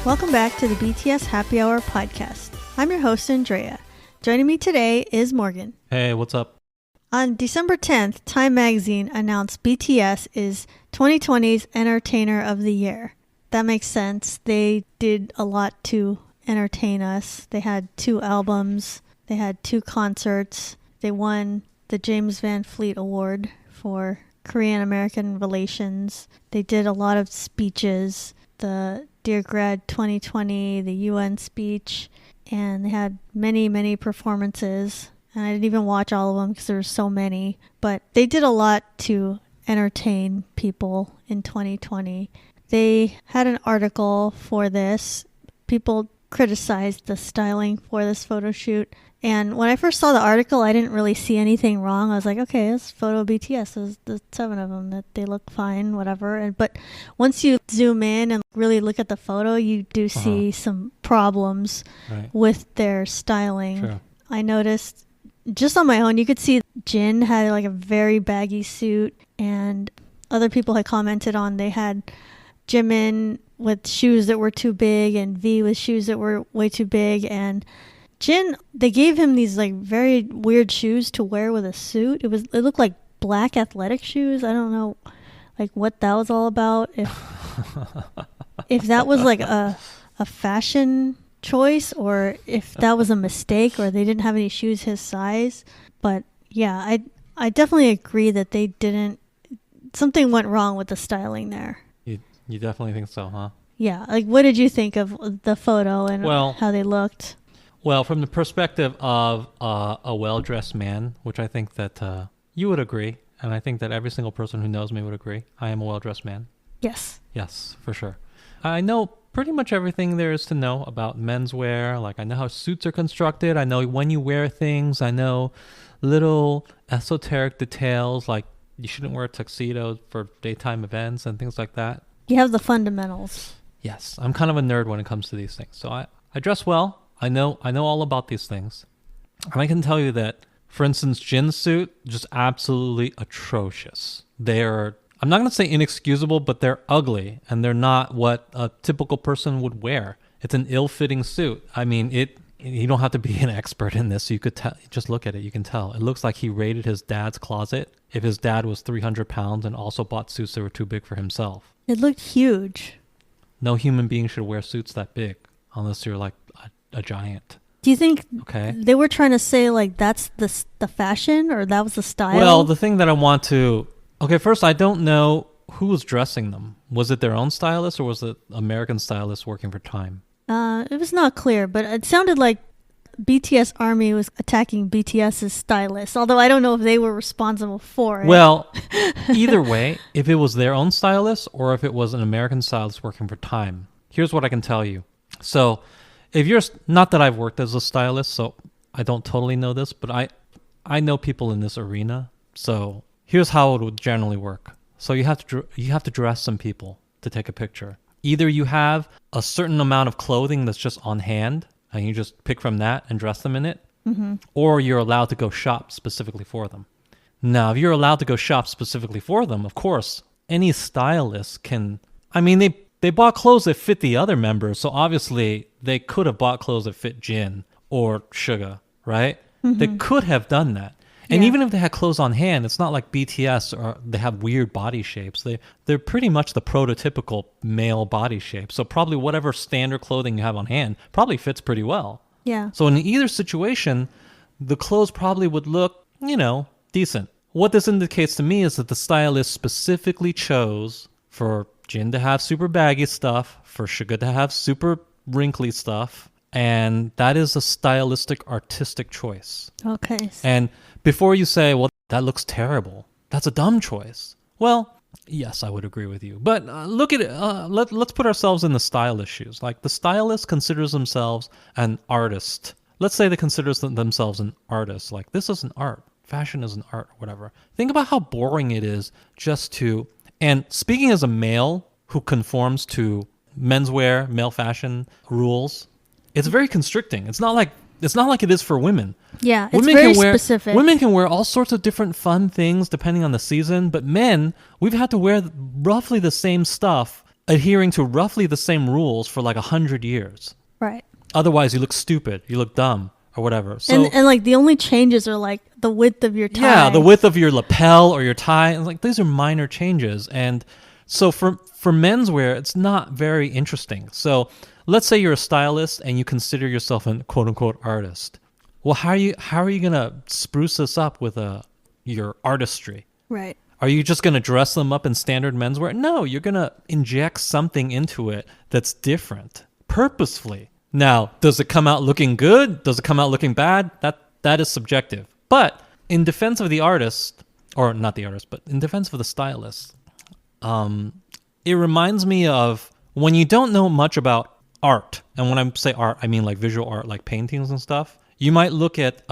Welcome back to the BTS Happy Hour podcast. I'm your host, Andrea. Joining me today is Morgan. Hey, what's up? On December 10th, Time Magazine announced BTS is 2020's Entertainer of the Year. That makes sense. They did a lot to entertain us. They had 2 albums. They had 2 concerts. They won the James Van Fleet Award for Korean-American relations. They did a lot of speeches. The Dear Grad 2020, the UN speech, and they had many performances. And I didn't even watch all of them because there were so many. But they did a lot to entertain people in 2020. They had an article for this. People criticized the styling for this photo shoot. And when I first saw the article, I didn't really see anything wrong. I was like, okay, it's a photo of BTS. There's the 7 of them. That they look fine, whatever. But once you zoom in and really look at the photo, you do see some problems with their styling. Sure. I noticed just on my own, you could see Jin had like a very baggy suit, and other people had commented on they had Jimin with shoes that were too big and V with shoes that were way too big, and Jin, they gave him these like very weird shoes to wear with a suit. It looked like black athletic shoes. I don't know like what that was all about. If that was like a fashion choice or if that was a mistake or they didn't have any shoes his size. But yeah, I definitely agree that something went wrong with the styling there. You definitely think so, huh? Yeah. Like, what did you think of the photo and how they looked? Well, from the perspective of a well-dressed man, which I think that you would agree, and I think that every single person who knows me would agree, I am a well-dressed man. Yes. Yes, for sure. I know pretty much everything there is to know about menswear. Like, I know how suits are constructed. I know when you wear things. I know little esoteric details, like you shouldn't wear a tuxedo for daytime events and things like that. You have the fundamentals. Yes, I'm kind of a nerd when it comes to these things. So I dress well. I know all about these things. And I can tell you that, for instance, Jin's suit, just absolutely atrocious. I'm not going to say inexcusable, but they're ugly. And they're not what a typical person would wear. It's an ill-fitting suit. I mean, you don't have to be an expert in this. You could tell, just look at it. You can tell. It looks like he raided his dad's closet if his dad was 300 pounds and also bought suits that were too big for himself. It looked huge. No human being should wear suits that big unless you're like a giant. Do you think they were trying to say like that's the fashion or that was the style? Well, the thing that I want to... Okay, first, I don't know who was dressing them. Was it their own stylist or was it American stylists working for Time? It was not clear, but it sounded like BTS Army was attacking BTS's stylists, although I don't know if they were responsible for it. Well, either way, if it was their own stylist or if it was an American stylist working for Time, here's what I can tell you. So... if you're not that I've worked as a stylist, so I don't totally know this, but I know people in this arena. So here's how it would generally work. So you have to dress some people to take a picture. Either you have a certain amount of clothing that's just on hand, and you just pick from that and dress them in it, or you're allowed to go shop specifically for them. Now, if you're allowed to go shop specifically for them, of course, any stylist can. I mean, they bought clothes that fit the other members, so obviously they could have bought clothes that fit Jin or Suga, right? They could have done that. And even if they had clothes on hand, it's not like BTS or they have weird body shapes. They're pretty much the prototypical male body shape. So probably whatever standard clothing you have on hand probably fits pretty well. Yeah. So in either situation, the clothes probably would look, decent. What this indicates to me is that the stylist specifically chose for Jin to have super baggy stuff, for Suga to have super wrinkly stuff, and that is a stylistic, artistic choice. Okay. And before you say, well, that looks terrible, that's a dumb choice. Well, yes, I would agree with you. But look at it. Let's put ourselves in the stylist shoes. Like the stylist considers themselves an artist. Let's say they consider themselves an artist. Like this is an art. Fashion is an art or whatever. Think about how boring it is just to... And speaking as a male who conforms to menswear, male fashion rules, it's very constricting. It's not like it is for women. Yeah, it's very specific. Women can wear all sorts of different fun things depending on the season, but men, we've had to wear roughly the same stuff adhering to roughly the same rules for like 100 years. Right. Otherwise, you look stupid, you look dumb, or whatever. So, and like the only changes are like the width of your tie. Yeah, the width of your lapel or your tie. And like these are minor changes. And so for menswear, it's not very interesting. So let's say you're a stylist and you consider yourself an quote unquote artist. Well, how are you gonna spruce this up with your artistry? Right. Are you just gonna dress them up in standard menswear? No, you're gonna inject something into it that's different, purposefully. Now, does it come out looking good? Does it come out looking bad? That is subjective. But in defense of the artist, or not the artist, but in defense of the stylist, it reminds me of when you don't know much about art. And when I say art, I mean like visual art, like paintings and stuff. You might look at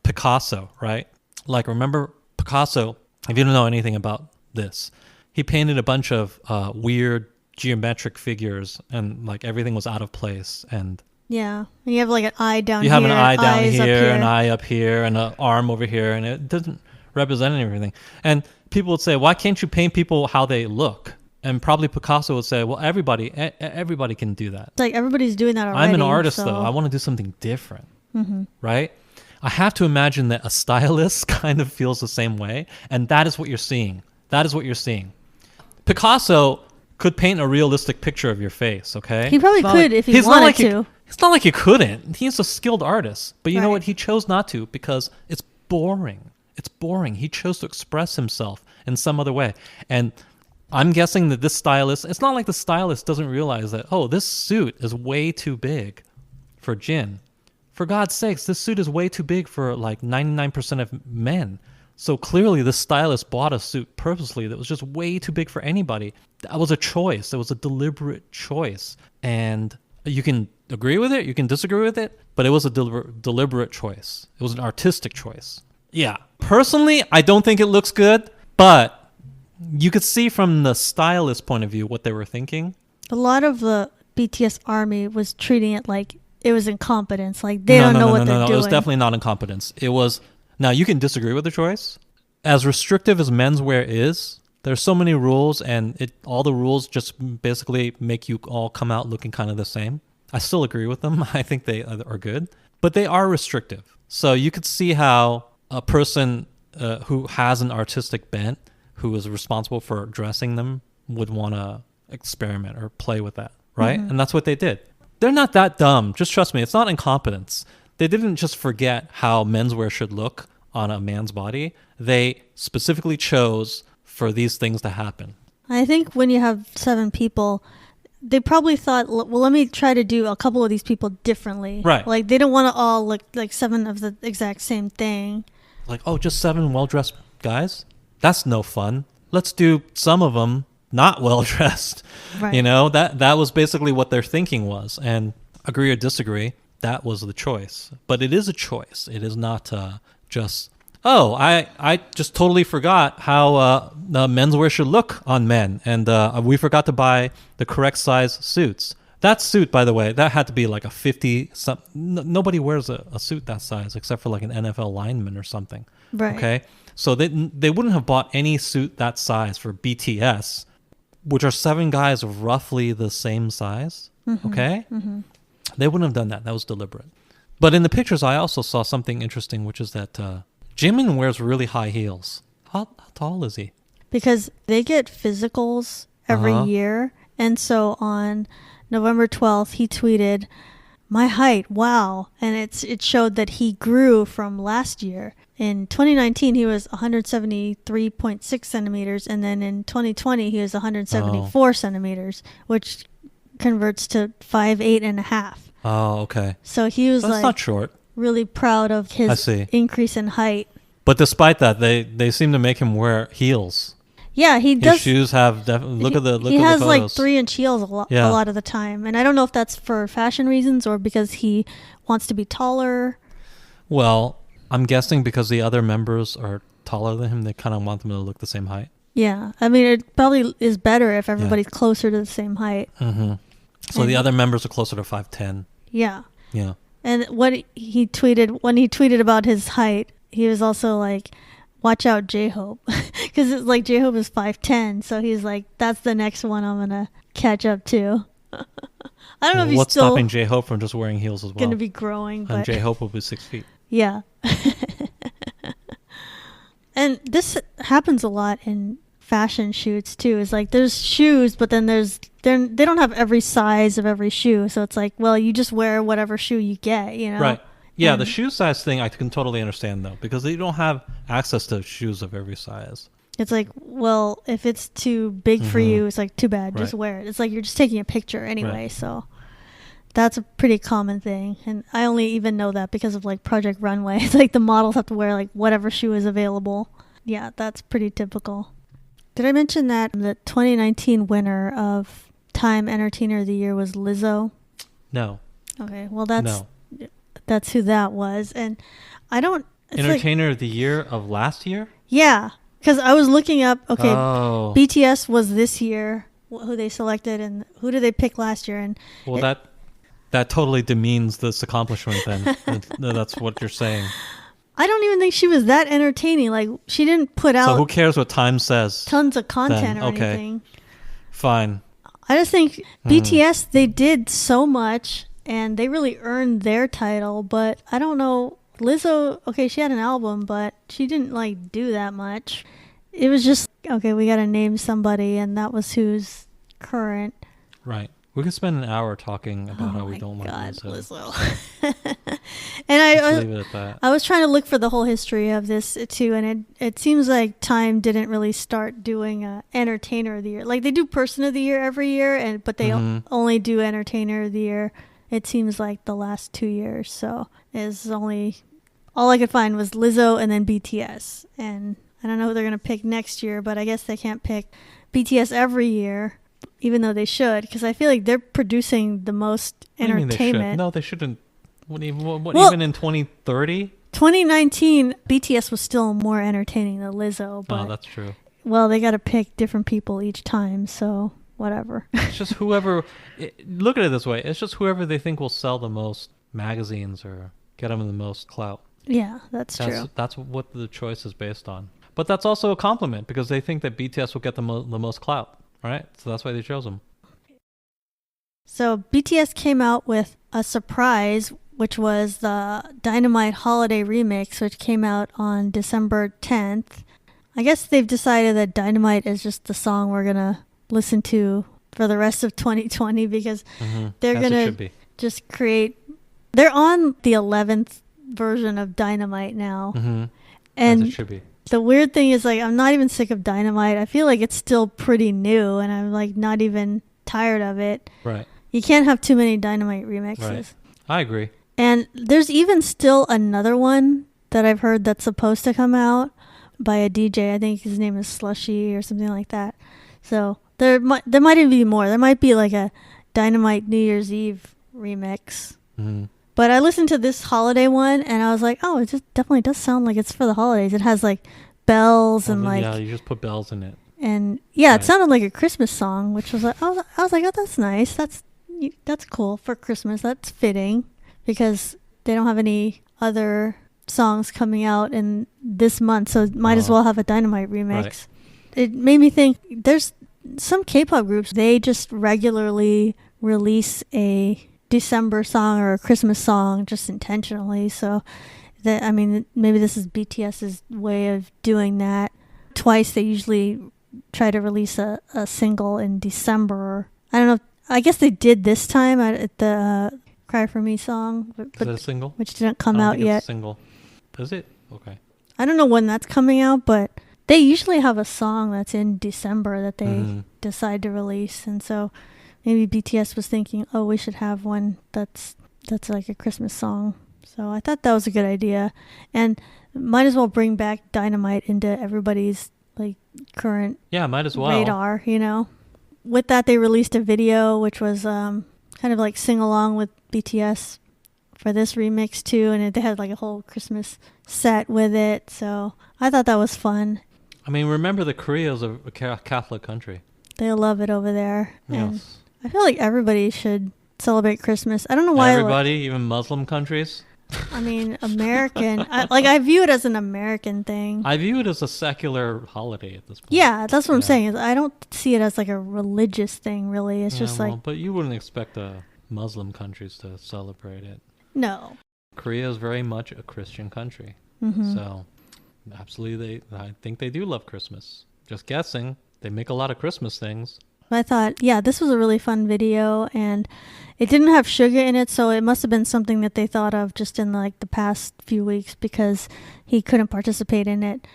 Picasso, right? Like, remember Picasso, if you don't know anything about this, he painted a bunch of weird geometric figures and like everything was out of place. And yeah, you have like an eye down here. You have an eye down here, an an eye up here, and an arm over here, and it doesn't represent anything. And people would say, why can't you paint people how they look? And probably Picasso would say, well, everybody can do that. It's like everybody's doing that already. I'm an artist, so. though. I want to do something different, right? I have to imagine that a stylist kind of feels the same way, and that is what you're seeing. That is what you're seeing. Picasso could paint a realistic picture of your face, okay? He probably could if he wanted to. It's not like he couldn't. He's a skilled artist. But you know Right. what? He chose not to because it's boring. It's boring. He chose to express himself in some other way. And I'm guessing that this stylist, it's not like the stylist doesn't realize that, oh, this suit is way too big for Jin. For God's sakes, this suit is way too big for like 99% of men. So clearly the stylist bought a suit purposely that was just way too big for anybody. That was a choice. It was a deliberate choice. And you can agree with it, you can disagree with it, but it was a deliberate choice. It was an artistic choice. Yeah. Personally, I don't think it looks good, but you could see from the stylist point of view what they were thinking. A lot of the BTS army was treating it like it was incompetence. Like they don't know what they're doing. It was definitely not incompetence. It was... Now, you can disagree with the choice. As restrictive as menswear is, there's so many rules, and all the rules just basically make you all come out looking kind of the same. I still agree with them. I think they are good. But they are restrictive. So you could see how a person who has an artistic bent, who is responsible for dressing them, would want to experiment or play with that, right? And that's what they did. They're not that dumb. Just trust me. It's not incompetence. They didn't just forget how menswear should look on a man's body. They specifically chose for these things to happen. I think when you have 7 people, they probably thought, well, let me try to do a couple of these people differently. Right. Like they don't want to all look like 7 of the exact same thing. Like, oh, just 7 well-dressed guys? That's no fun. Let's do some of them not well-dressed. Right. You know, that was basically what their thinking was. And agree or disagree, that was the choice. But it is a choice. It is not just, oh, I just totally forgot how menswear should look on men. And we forgot to buy the correct size suits. That suit, by the way, that had to be like a 50... Nobody wears a suit that size except for like an NFL lineman or something. Right. Okay? So they wouldn't have bought any suit that size for BTS, which are 7 guys of roughly the same size. Okay? They wouldn't have done that. That was deliberate. But in the pictures, I also saw something interesting, which is that Jimin wears really high heels. How tall is he? Because they get physicals every year. And so on November 12th, he tweeted, "My height, wow." And it showed that he grew from last year. In 2019, he was 173.6 centimeters. And then in 2020, he was 174 centimeters, which converts to 5'8.5". Oh, okay. So he was That's not short. really proud of his increase in height. But despite that, they seem to make him wear heels. Yeah, he does. His shoes have look at the He has the like photos. 3-inch heels a lot of the time, and I don't know if that's for fashion reasons or because he wants to be taller. Well, I'm guessing because the other members are taller than him, they kind of want them to look the same height. Yeah, I mean, it probably is better if everybody's closer to the same height. So the other members are closer to 5'10". Yeah. Yeah. And when he tweeted about his height, he was also like, "Watch out, J-Hope," because it's like J-Hope is 5'10", so he's like, "That's the next one I'm gonna catch up to. I don't know if he's What's still stopping J-Hope from just wearing heels as well? going to be growing. And But J-Hope will be 6 feet. yeah. And this happens a lot in fashion shoots too. It's like there's shoes, but then they don't have every size of every shoe. So it's like, well, you just wear whatever shoe you get, you know? Right. Yeah, And the shoe size thing I can totally understand though, because they don't have access to shoes of every size. it's like, well, if it's too big for you, it's like, too bad, just Right. wear it. It's like you're just taking a picture anyway, Right. so that's a pretty common thing. And I only even know that because of like Project Runway. It's like the models have to wear like whatever shoe is available. Yeah, that's pretty typical. Did I mention that the 2019 winner of Time Entertainer of the Year was Lizzo? No. Okay, well No. that's who that was. And I don't it's like, Entertainer of the Year of last year? yeah, because I was looking up, okay, Oh. BTS was this year, who they selected, and who did they pick last year? And Well, that totally demeans this accomplishment then. That's what you're saying. I don't even think she was that entertaining. Like, she didn't put So who out cares what Time says? tons of content then? or Okay. anything. Fine. I just think BTS, they did so much, and they really earned their title, but I don't know. Lizzo, okay, she had an album, but she didn't, like, do that much. It was just, okay, we gotta name somebody, and that was who's current. Right. We could spend an hour talking about how we don't like God, Lizzo. And Let's leave it at that. I was trying to look for the whole history of this too, and it seems like Time didn't really start doing Entertainer of the Year. Like, they do Person of the Year every year, but they only do Entertainer of the Year. It seems like the last 2 years, so is only all I could find was Lizzo and then BTS, and I don't know who they're gonna pick next year, but I guess they can't pick BTS every year, even though they should, because I feel like they're producing the most What do you mean they should? entertainment. No, they shouldn't. Even Well, in 2030? 2019, BTS was still more entertaining than Lizzo, but Oh, that's true. well, they got to pick different people each time, so whatever. It's just whoever. Look at it this way: it's just whoever they think will sell the most magazines or get them the most clout. Yeah, that's true. That's what the choice is based on. But that's also a compliment because they think that BTS will get the most clout, right? So that's why they chose them. So BTS came out with a surprise, which was the Dynamite Holiday Remix, which came out on December 10th. I guess they've decided that Dynamite is just the song we're going to listen to for the rest of 2020 because they're going to just create... They're on the 11th version of Dynamite now. And as it should be. The weird thing is, like, I'm not even sick of Dynamite. I feel like it's still pretty new, and I'm, like, not even tired of it. Right. You can't have too many Dynamite remixes. Right. I agree. And there's even still another one that I've heard that's supposed to come out by a DJ. I think his name is Slushy or something like that. So there might even be more. There might be like a Dynamite New Year's Eve remix. But I listened to this holiday one and I was like, oh, it just definitely does sound like it's for the holidays. It has like bells and like... Yeah, you just put bells in it. And yeah, it sounded like a Christmas song, which was like, I was like, oh, that's nice. That's cool for Christmas. That's fitting because they don't have any other songs coming out in this month, so might as well have a Dynamite remix. Right. It made me think there's some K-pop groups, they just regularly release a December song or a Christmas song just intentionally. So that, I mean, maybe this is BTS's way of doing that. Twice they usually try to release a single in December. I don't know. I guess they did this time at the Cry For Me song. Is it a single? Which didn't come out yet. It's a single. Is it? Okay. I don't know when that's coming out, but they usually have a song that's in December that they decide to release. And so maybe BTS was thinking, oh, we should have one that's like a Christmas song. So I thought that was a good idea. And might as well bring back Dynamite into everybody's like current might as well. radar, you know. With that, they released a video, which was kind of like sing along with BTS for this remix too, and they had like a whole Christmas set with it. So I thought that was fun. I mean, remember the Korea is a Catholic country. They love it over there. Yes. And I feel like everybody should celebrate Christmas. I don't know why. Everybody, even Muslim countries. I mean, American. I view it as an American thing. I view it as a secular holiday at this point. Yeah, that's what I'm Yeah. saying. I don't see it as like a religious thing, really. It's Yeah, just well, like, but you wouldn't expect Muslim countries to celebrate it. no. Korea is very much a Christian country. Hmm. So, absolutely, I think they do love Christmas. Just guessing. They make a lot of Christmas things. I thought, yeah, this was a really fun video, and it didn't have Suga in it, so it must have been something that they thought of just in like the past few weeks because he couldn't participate in it.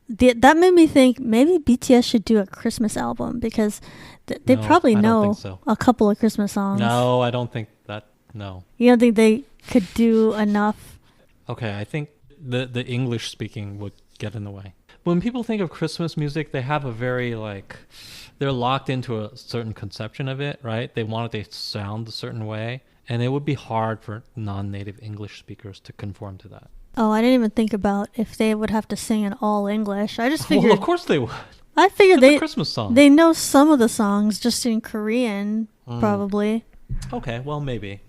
That made me think maybe BTS should do a Christmas album because they No, probably I don't know think so. a couple of Christmas songs. No, I don't think that. No. You don't think they could do enough? Okay, I think the English speaking would get in the way. When people think of Christmas music, they have a very they're locked into a certain conception of it, right? They want it to sound a certain way, and it would be hard for non-native English speakers to conform to that. Oh, I didn't even think about if they would have to sing in all English. I just figured. Well, of course they would. I figured It's a Christmas song. they know some of the songs just in Korean, probably. Okay, well, maybe.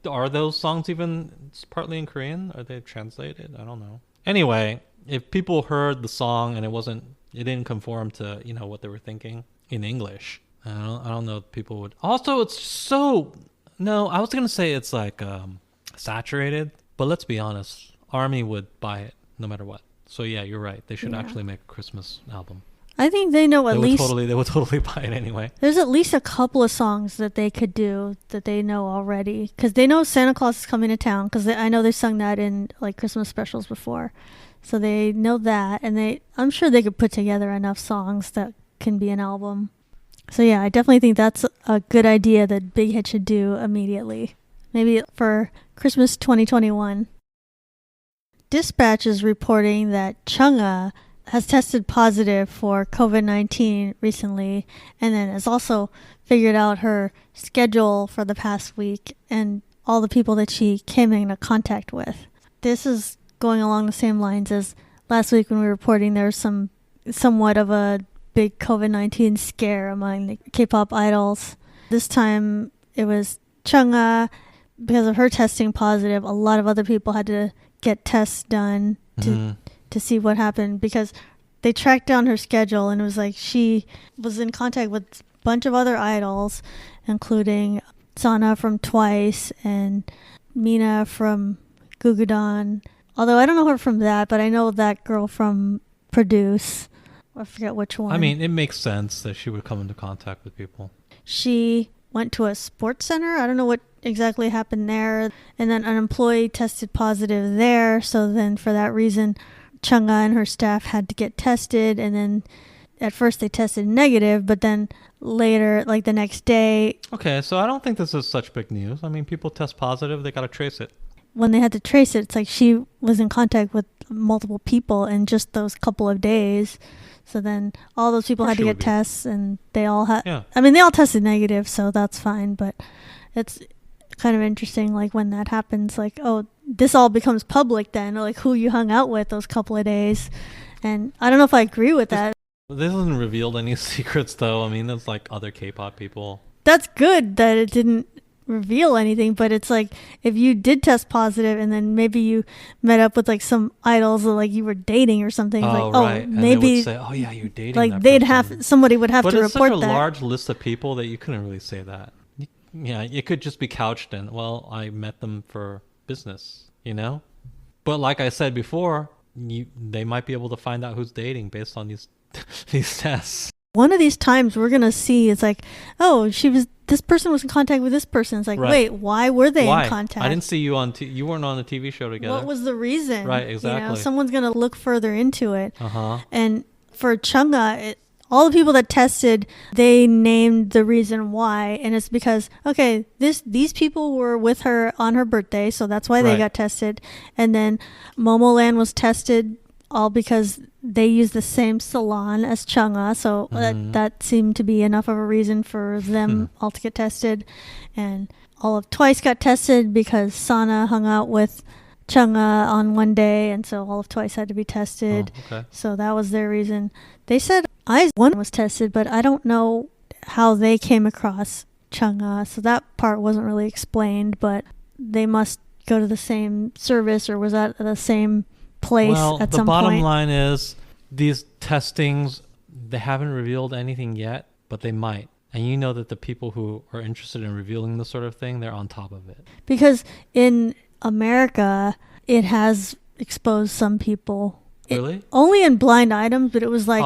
Are those songs even partly in Korean? Are they translated? I don't know. Anyway, if people heard the song and it didn't conform to, what they were thinking in English, I don't know if people would. Also, it's no, I was going to say it's like saturated, but let's be honest. Army would buy it no matter what. So yeah, you're right. They should actually make a Christmas album. I think they know They would totally buy it anyway. There's at least a couple of songs that they could do that they know already because they know Santa Claus is coming to town because I know they've sung that in like Christmas specials before, so they know that, and I'm sure they could put together enough songs that can be an album. So yeah, I definitely think that's a good idea that Big Hit should do immediately, maybe for Christmas 2021. Dispatch is reporting that Chung-ha has tested positive for COVID-19 recently, and then has also figured out her schedule for the past week and all the people that she came into contact with. This is going along the same lines as last week when we were reporting there was somewhat of a big COVID-19 scare among the K-pop idols. This time it was Chung-ha. Because of her testing positive, a lot of other people had to get tests done to see what happened because they tracked down her schedule, and it was like she was in contact with a bunch of other idols, including Sana from Twice and Mina from Gugudan. Although I don't know her from that, but I know that girl from Produce. I forget which one. I mean, it makes sense that she would come into contact with people. She went to a sports center. I don't know what exactly happened there. And then an employee tested positive there. So then for that reason, Chung-ha and her staff had to get tested. And then at first they tested negative, but then later, like the next day. Okay, so I don't think this is such big news. I mean, people test positive, they got to trace it. When they had to trace it, it's like she was in contact with multiple people in just those couple of days. So then all those people had to get tests, and they all had, I mean, they all tested negative, so that's fine. But it's kind of interesting, like when that happens, like, oh, this all becomes public then, or like who you hung out with those couple of days. And I don't know if I agree with that. This hasn't revealed any secrets, though. I mean, there's like other K-pop people. That's good that it didn't reveal anything, but it's like if you did test positive and then maybe you met up with like some idols that like you were dating or something, right. oh, maybe and they would say, oh yeah, you're dating like that they'd person. somebody would have to report that. But it's such a large list of people that you couldn't really say that. Yeah, it could just be couched in, well, I met them for business, but like I said before, they might be able to find out who's dating based on these tests. One of these times we're gonna see it's like, oh, this person was in contact with this person. It's like, wait, why were they in contact? I didn't see you you weren't on the TV show together. What was the reason? Right, exactly. Someone's gonna look further into it. And for Chung-ha, all the people that tested, they named the reason why, and it's because, okay, these people were with her on her birthday, so that's why they got tested. And then Momoland was tested all because they use the same salon as Chung-ha, so that seemed to be enough of a reason for them all to get tested. And all of Twice got tested because Sana hung out with Chung-ha on one day, and so all of Twice had to be tested. So that was their reason. They said IZ*ONE was tested, but I don't know how they came across Chung-ha, so that part wasn't really explained, but they must go to the same service or was at the same place at the some bottom point. line is these testings, they haven't revealed anything yet, but they might. And you know that the people who are interested in revealing this sort of thing, they're on top of it. Because in America, it has exposed some people. Really? Only in blind items, but it was like,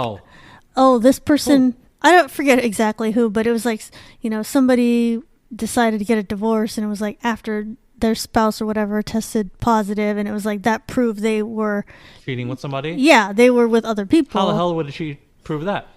oh this person, I don't forget exactly who, but it was like, you know, somebody decided to get a divorce and it was like after their spouse or whatever tested positive, and it was like that proved they were cheating with somebody? Yeah, they were with other people. How the hell would she prove that?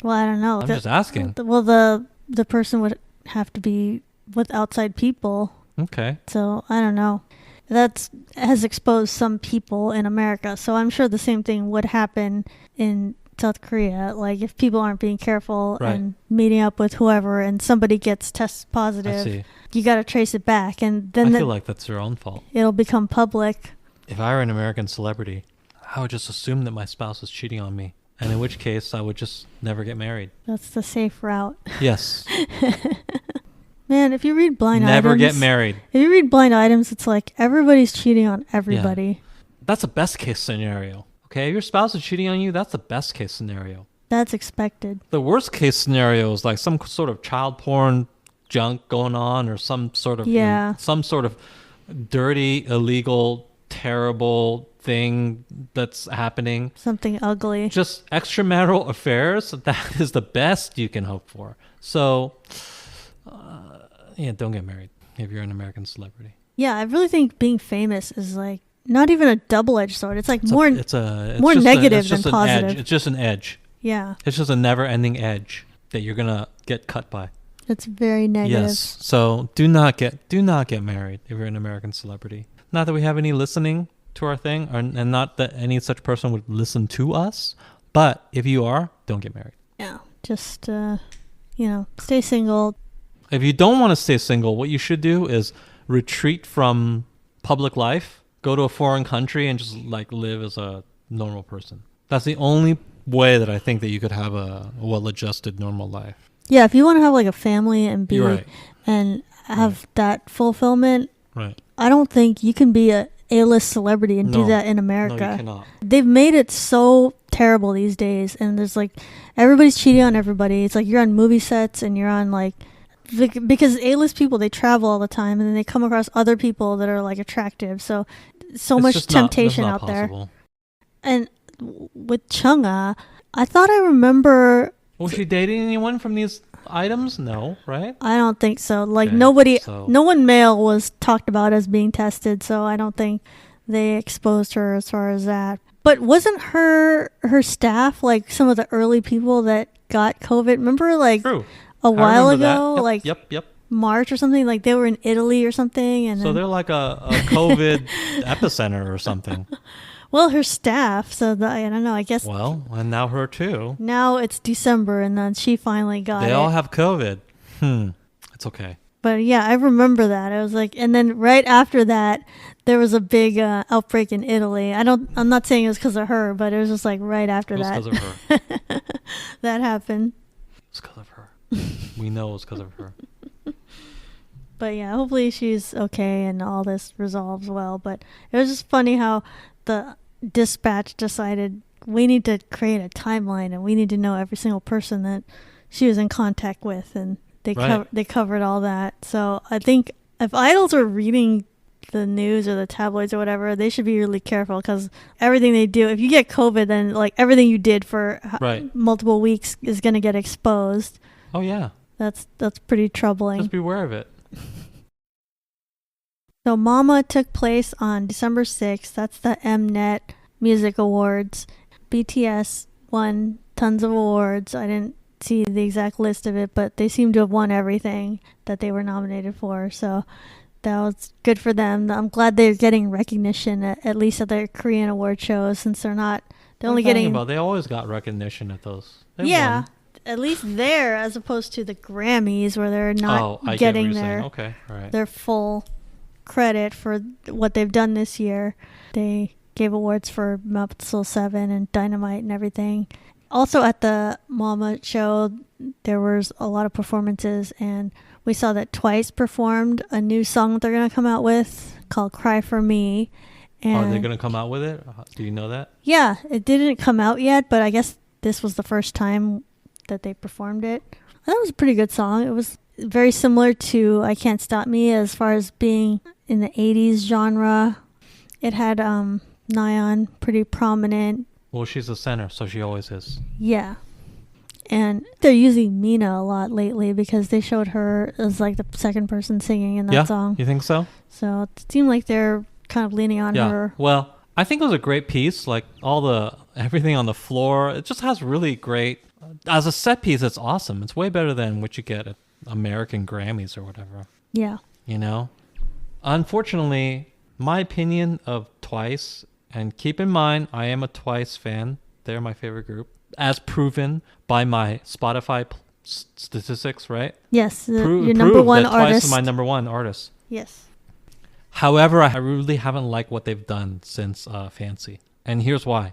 Well, I don't know. I'm just asking. The person would have to be with outside people. Okay. So I don't know. That has exposed some people in America. So I'm sure the same thing would happen in South Korea. Like if people aren't being careful and meeting up with whoever and somebody gets tested positive, you got to trace it back. And then I feel like that's their own fault. It'll become public. If I were an American celebrity, I would just assume that my spouse is cheating on me. And in which case, I would just never get married. That's the safe route. Yes. Man, if you read blind items... Never get married. If you read blind items, it's like everybody's cheating on everybody. Yeah. That's a best case scenario. Okay, if your spouse is cheating on you, that's the best case scenario. That's expected. The worst case scenario is like some sort of child porn junk going on or some sort of... some sort of dirty, illegal, terrible thing that's happening. Something ugly. Just extramarital affairs, that is the best you can hope for. So, don't get married if you're an American celebrity. Yeah, I really think being famous is like not even a double-edged sword. It's like more negative than positive. It's just an edge. Yeah. It's just a never-ending edge that you're going to get cut by. It's very negative. Yes. So do not get married if you're an American celebrity. Not that we have any listening to our thing, and not that any such person would listen to us, but if you are, don't get married. Yeah, just stay single. If you don't want to stay single, what you should do is retreat from public life, go to a foreign country, and just like live as a normal person. That's the only way that I think that you could have a well-adjusted normal life. Yeah, if you want to have like a family and be and have that fulfillment, I don't think you can be a A-list celebrity and do that in America. No, you cannot. They've made it so terrible these days, and there's like everybody's cheating on everybody. It's like you're on movie sets and you're on like because A-list people, they travel all the time and then they come across other people that are like attractive. So much temptation out there. And with Chung-ha, I thought I remember. Was she dating anyone from these items? No, right? I don't think so. Like no one male was talked about as being tested, so I don't think they exposed her as far as that. But wasn't her staff like some of the early people that got COVID? Remember like a while ago, yep. March or something, like they were in Italy or something, and so they're like a COVID epicenter or something. Well, her staff, so I don't know, I guess. Well, and now her too. Now it's December, and then she finally got it. They all have COVID. It's okay. But yeah, I remember that. I was like, and then right after that, there was a big outbreak in Italy. I'm not saying it was because of her, but it was just like right after that. It was because of her. That happened. It's because of her. We know it's because of her. But yeah, hopefully she's okay and all this resolves well. But it was just funny how the dispatch decided we need to create a timeline and we need to know every single person that she was in contact with, and they covered all that. So I think if idols are reading the news or the tabloids or whatever, they should be really careful, because everything they do, if you get COVID, then like everything you did for multiple weeks is going to get exposed. Oh yeah, that's pretty troubling. Just beware of it. So Mama took place on December 6th. That's the Mnet Music Awards. BTS won tons of awards. I didn't see the exact list of it, but they seem to have won everything that they were nominated for. So that was good for them. I'm glad they're getting recognition at least at their Korean award shows, since they're only getting. They always got recognition at those. They've won. At least there, as opposed to the Grammys, where they're not getting their full credit for what they've done this year. They gave awards for Muppets 7 and Dynamite and everything. Also at the Mama show, there was a lot of performances, and we saw that Twice performed a new song that they're going to come out with called Cry For Me. And Are they going to come out with it? Do you know that? Yeah, it didn't come out yet, but I guess this was the first time that they performed it. That was a pretty good song. It was very similar to I Can't Stop Me as far as being in the 80s genre. It had Nayeon pretty prominent. Well, she's the center, so she always is. Yeah. And they're using Mina a lot lately because they showed her as like the second person singing in that song. You think so? So it seemed like they're kind of leaning on her. Well, I think it was a great piece. Like everything on the floor, it just has really great. As a set piece, it's awesome. It's way better than what you get at American Grammys or whatever. Yeah. You know? Unfortunately, my opinion of Twice, and keep in mind, I am a Twice fan. They're my favorite group, as proven by my Spotify statistics, right? Yes, your number one that artist. Twice is my number one artist. Yes. However, I really haven't liked what they've done since Fancy. And here's why.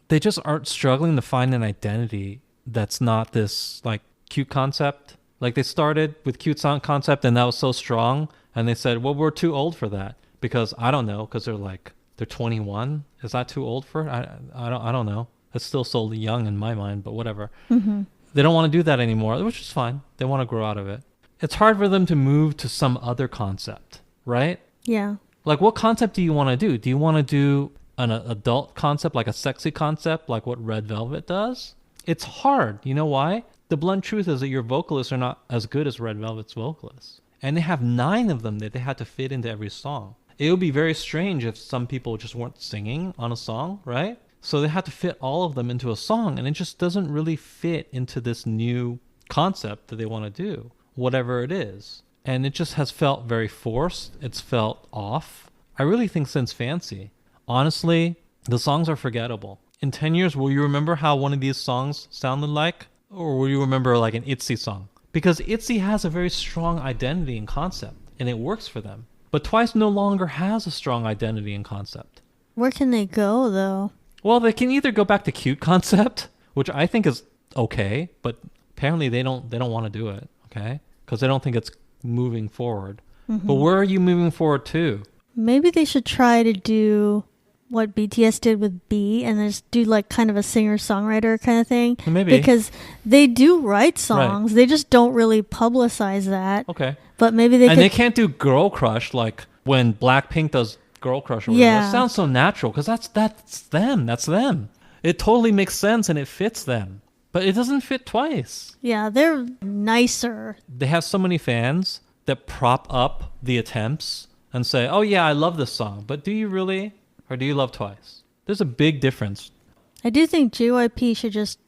They just aren't struggling to find an identity that's not this like cute concept. Like they started with cute song concept and that was so strong. And they said, well, we're too old for that. Because I don't know, because they're 21. Is that too old for it? I don't know. It's still so young in my mind, but whatever. Mm-hmm. They don't want to do that anymore, which is fine. They want to grow out of it. It's hard for them to move to some other concept, right? Yeah. Like, what concept do you want to do? Do you want to do an adult concept, like a sexy concept, like what Red Velvet does? It's hard. You know why? The blunt truth is that your vocalists are not as good as Red Velvet's vocalists. And they have 9 of them that they had to fit into every song. It would be very strange if some people just weren't singing on a song, right? So they had to fit all of them into a song, and it just doesn't really fit into this new concept that they want to do, whatever it is. And it just has felt very forced. It's felt off. I really think since Fancy, honestly, the songs are forgettable. In 10 years, will you remember how one of these songs sounded like? Or will you remember like an ITZY song? Because ITZY has a very strong identity and concept, and it works for them. But Twice no longer has a strong identity and concept. Where can they go, though? Well, they can either go back to cute concept, which I think is okay, but apparently they don't want to do it, okay? Because they don't think it's moving forward. Mm-hmm. But where are you moving forward to? Maybe they should try to do what BTS did with B and just do like kind of a singer-songwriter kind of thing. Maybe. Because they do write songs. Right. They just don't really publicize that. Okay. But maybe they they can't do Girl Crush like when Blackpink does Girl Crush or whatever. Yeah. It sounds so natural because that's them. That's them. It totally makes sense and it fits them. But it doesn't fit Twice. Yeah, they're nicer. They have so many fans that prop up the attempts and say, oh yeah, I love this song. But do you really? Or do you love Twice? There's a big difference. I do think JYP should just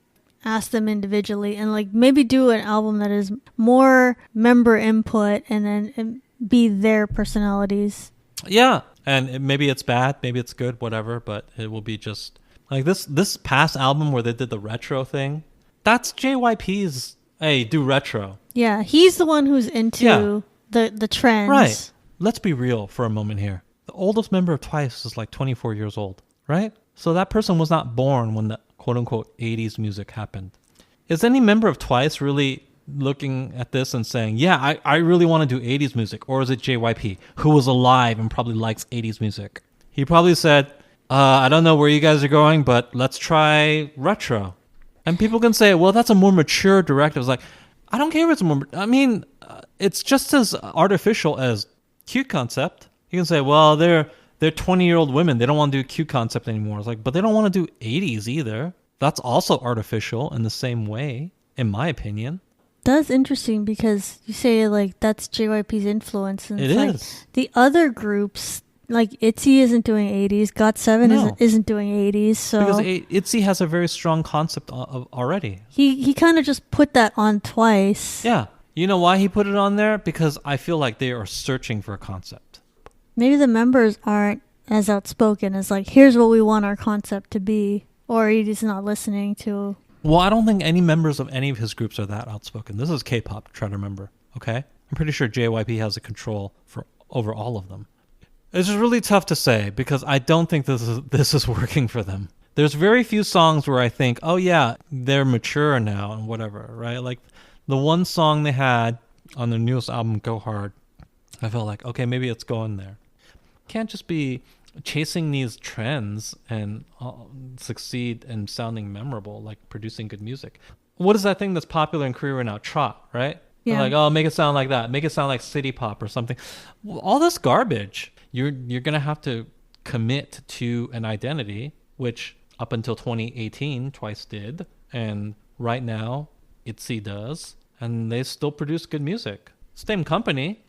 ask them individually and like maybe do an album that is more member input and then be their personalities. Yeah. And maybe it's bad, maybe it's good, whatever. But it will be just like this past album where they did the retro thing. That's JYP's, hey, do retro. Yeah, he's the one who's into the trends. Right. Let's be real for a moment here. The oldest member of Twice is like 24 years old, right? So that person was not born when the quote-unquote 80s music happened. Is any member of Twice really looking at this and saying, yeah, I really want to do 80s music? Or is it JYP, who was alive and probably likes 80s music? He probably said, I don't know where you guys are going, but let's try retro. And people can say, well, that's a more mature directive. It's like, I don't care if it's more... I mean, it's just as artificial as cute concept. You can say, well, they're 20-year-old women. They don't want to do cute concept anymore. It's like, but they don't want to do 80s either. That's also artificial in the same way, in my opinion. That's interesting because you say like that's JYP's influence. And it is. Like, the other groups, like ITZY isn't doing 80s. GOT7 isn't doing 80s. So because ITZY has a very strong concept already. He kind of just put that on Twice. Yeah. You know why he put it on there? Because I feel like they are searching for a concept. Maybe the members aren't as outspoken as like, here's what we want our concept to be. Or he's not listening to... Well, I don't think any members of any of his groups are that outspoken. This is K-pop, try to remember, okay? I'm pretty sure JYP has the control over all of them. It's just really tough to say because I don't think this is working for them. There's very few songs where I think, oh yeah, they're mature now and whatever, right? Like The one song they had on their newest album, Go Hard, I felt like, okay, maybe it's going there. Can't just be chasing these trends and succeed and sounding memorable, like producing good music. What is that thing that's popular in Korea right now? Trot, right? Yeah. They're like, oh, make it sound like that. Make it sound like city pop or something. Well, all this garbage. You're gonna have to commit to an identity, which up until 2018 Twice did, and right now ITZY does, and they still produce good music. Same company.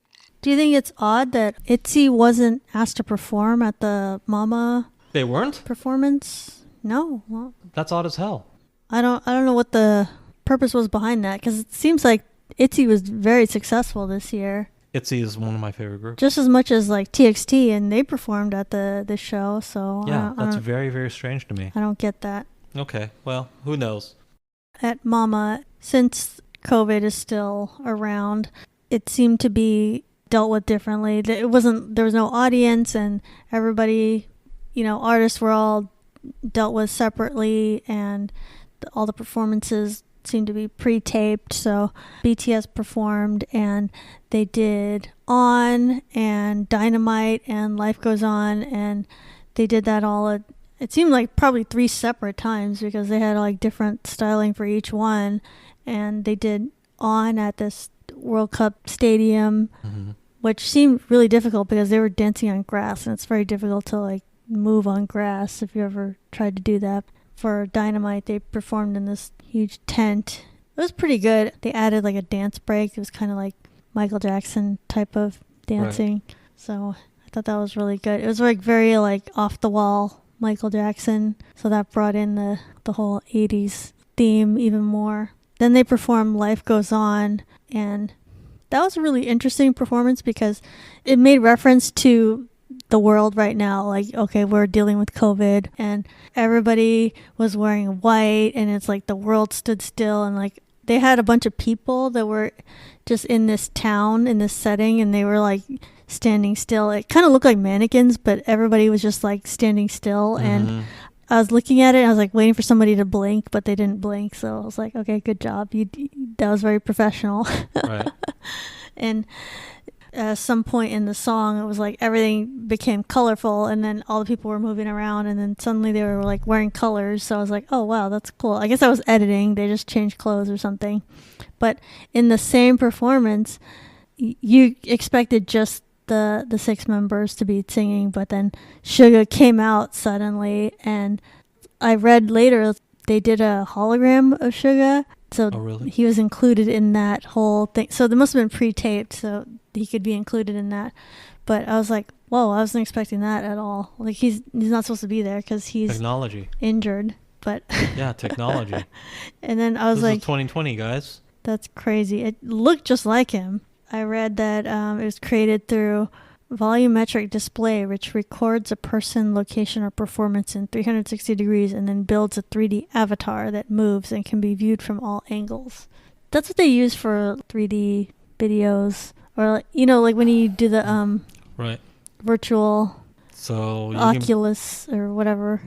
Do you think it's odd that ITZY wasn't asked to perform at the Mama They weren't? performance? No. Well, That's odd as hell. I don't know what the purpose was behind that, because it seems like ITZY was very successful this year. ITZY is one of my favorite groups. Just as much as like TXT, and they performed at the show. So Yeah, that's very, very strange to me. I don't get that. Okay, well, who knows? At Mama, since COVID is still around, it seemed to be dealt with differently. There was no audience, and everybody, artists were all dealt with separately, and all the performances seemed to be pre-taped. So BTS performed, and they did On and Dynamite and Life Goes On, and they did that all at, it seemed like probably 3 separate times, because they had like different styling for each one. And they did On at this World Cup stadium, which seemed really difficult because they were dancing on grass, and it's very difficult to like move on grass if you ever tried to do that. For Dynamite, they performed in this huge tent. It was pretty good. They added like a dance break. It was kind of like Michael Jackson type of dancing. Right. So I thought that was really good. It was like very like off the wall Michael Jackson. So that brought in the whole 80s theme even more. Then they performed Life Goes On, and that was a really interesting performance because it made reference to the world right now. Like, okay, we're dealing with COVID, and everybody was wearing white, and it's like the world stood still, and like they had a bunch of people that were just in this town, in this setting, and they were like standing still. It kind of looked like mannequins, but everybody was just like standing still. And I was looking at it, and I was like waiting for somebody to blink, but they didn't blink. So I was like, okay, good job. That was very professional. Right. And at some point in the song, it was like everything became colorful, and then all the people were moving around, and then suddenly they were like wearing colors. So I was like, oh wow, that's cool. I guess I was editing. They just changed clothes or something. But in the same performance, you expected just the 6 members to be singing, but then Suga came out suddenly, and I read later they did a hologram of Suga, so really? He was included in that whole thing. So they must have been pre-taped, so he could be included in that. But I was like, whoa, I wasn't expecting that at all. Like he's not supposed to be there because he's technology injured. But yeah, technology. And then I was this like, is 2020, guys. That's crazy. It looked just like him. I read that it was created through volumetric display, which records a person, location, or performance in 360 degrees and then builds a 3D avatar that moves and can be viewed from all angles. That's what they use for 3D videos, or like when you do the right virtual Oculus or whatever.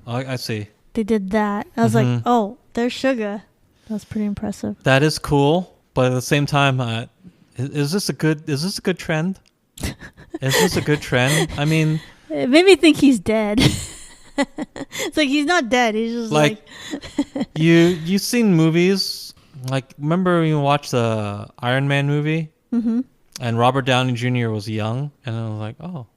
I see. They did that. I was like, oh, there's Suga. That was pretty impressive. That is cool, but at the same time, is this a good trend? Is this a good trend? I mean, it made me think he's dead. It's like he's not dead. He's just like you've seen movies, like remember when you watched the Iron Man movie, and Robert Downey Jr. was young, and I was like, oh,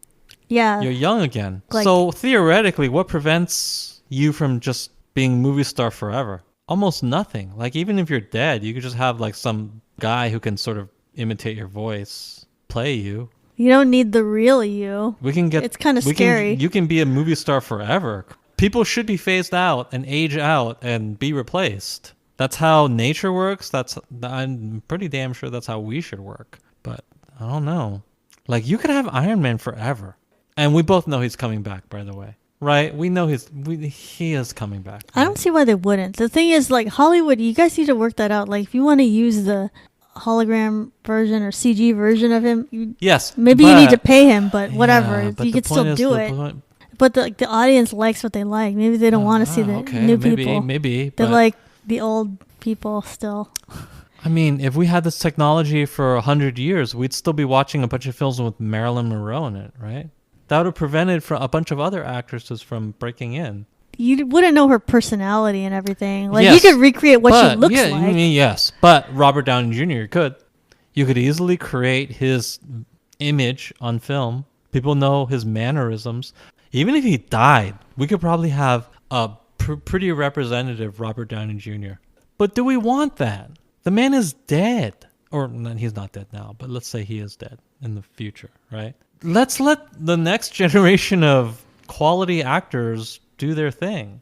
yeah, you're young again. Like, so theoretically, what prevents you from just being movie star forever? Almost nothing. Like even if you're dead, you could just have like some guy who can sort of imitate your voice, play you. You don't need the real you. It's kind of scary. You can be a movie star forever. People should be phased out and age out and be replaced. That's how nature works. I'm pretty damn sure that's how we should work. But I don't know. Like you could have Iron Man forever, and we both know he's coming back. By the way, right? We know he is coming back. Right? I don't see why they wouldn't. The thing is, like Hollywood, you guys need to work that out. Like if you want to use the hologram version or CG version of him, yes, maybe you need to pay him, but whatever, yeah, but you could still do it. But the audience likes what they like. Maybe they don't want to see the new people. Maybe they like the old people still. I mean, if we had this technology for 100 years, we'd still be watching a bunch of films with Marilyn Monroe in it, right? That would have prevented a bunch of other actresses from breaking in. You wouldn't know her personality and everything. Like, Yes, you could recreate what she looks like. Yes, but Robert Downey Jr. could. You could easily create his image on film. People know his mannerisms. Even if he died, we could probably have a pretty representative Robert Downey Jr. But do we want that? The man is dead. Or he's not dead now, but let's say he is dead in the future, right? Let's let the next generation of quality actors do their thing.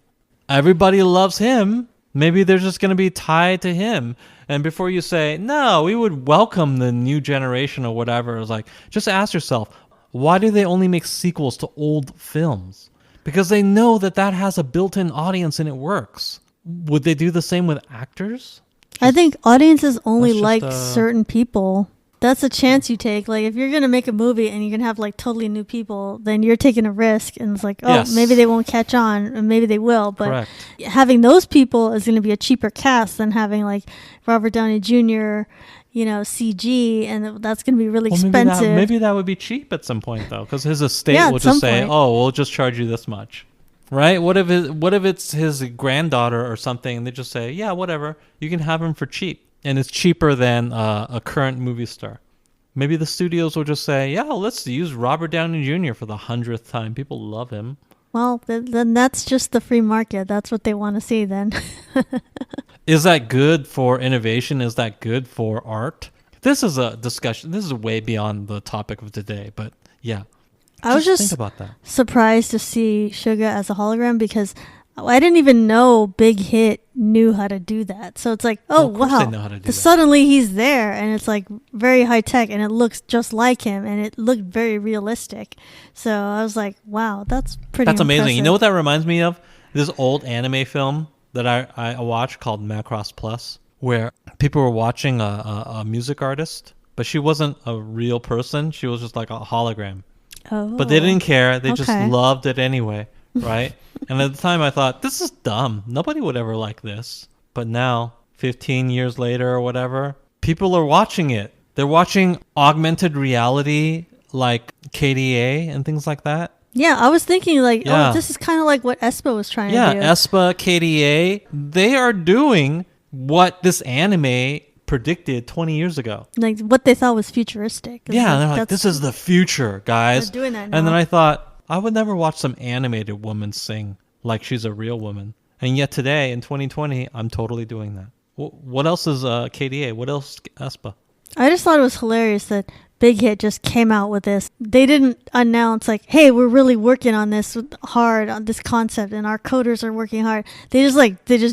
Everybody loves him. Maybe they're just going to be tied to him. And before you say, no, we would welcome the new generation or whatever, it's like, just ask yourself, why do they only make sequels to old films? Because they know that has a built-in audience and it works. Would they do the same with actors? I think audiences only like certain people. That's a chance you take. Like, if you're going to make a movie and you're going to have like totally new people, then you're taking a risk. And it's like, maybe they won't catch on, and maybe they will. But Correct. Having those people is going to be a cheaper cast than having like Robert Downey Jr., CG, and that's going to be really expensive. Maybe that would be cheap at some point, though, because his estate will just say, we'll just charge you this much. Right? What if it's his granddaughter or something, and they just say, yeah, whatever, you can have him for cheap. And it's cheaper than a current movie star. Maybe the studios will just say, yeah, let's use Robert Downey Jr. for the 100th time. People love him. Well, then that's just the free market. That's what they want to see then. Is that good for innovation? Is that good for art? This is a discussion. This is way beyond the topic of today. But yeah, I was just think about that. Surprised to see Suga as a hologram because I didn't even know Big Hit knew how to do that. So it's like, wow. Suddenly he's there and it's like very high tech and it looks just like him and it looked very realistic. So I was like, wow, that's pretty That's amazing. impressive. You know what that reminds me of? This old anime film that I watched called Macross Plus, where people were watching a music artist, but she wasn't a real person. She was just like a hologram. Oh. But they didn't care. They just loved it anyway. Right? And at the time I thought, this is dumb. Nobody would ever like this. But now, 15 years later or whatever, people are watching it. They're watching augmented reality like KDA and things like that. Yeah, I was thinking like, this is kind of like what aespa was trying to do. Yeah, aespa, KDA, they are doing what this anime predicted 20 years ago. Like what they thought was futuristic. Yeah, and they're like, this is the future, guys. They're doing that now. And then I thought, I would never watch some animated woman sing like she's a real woman. And yet today, in 2020, I'm totally doing that. What else is KDA? What else aespa? I just thought it was hilarious that Big Hit just came out with this. They didn't announce like, hey, we're really working on this hard, on this concept, and our coders are working hard. They just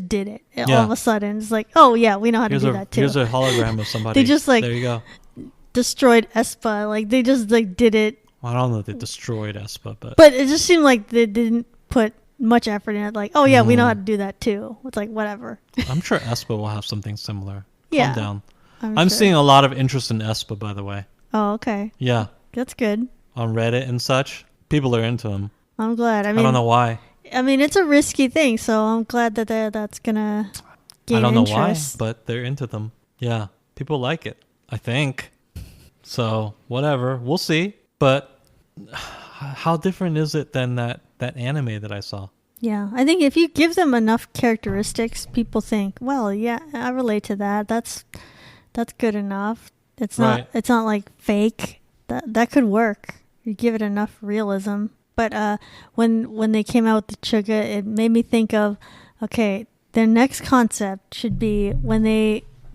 did it all of a sudden. It's like, oh yeah, we know how to do that too. Here's a hologram of somebody. They just like, there you go. Destroyed aespa. Like they just like did it. I don't know if they destroyed aespa, but it just seemed like they didn't put much effort in it. Like, oh yeah, we know how to do that too. It's like, whatever. I'm sure aespa will have something similar. Yeah. Calm down. I'm seeing a lot of interest in aespa, by the way. Oh, okay. Yeah. That's good. On Reddit and such, people are into them. I'm glad. I don't know why. I mean, it's a risky thing, so I'm glad that that's gonna gain interest. I don't know why, but they're into them. Yeah. People like it, I think. So, whatever. We'll see. But how different is it than that anime that I saw? Yeah, I think if you give them enough characteristics, people think, well, yeah, I relate to that. That's good enough. It's not like fake. That could work. You give it enough realism. But when they came out with the Suga, it made me think of, okay, their next concept should be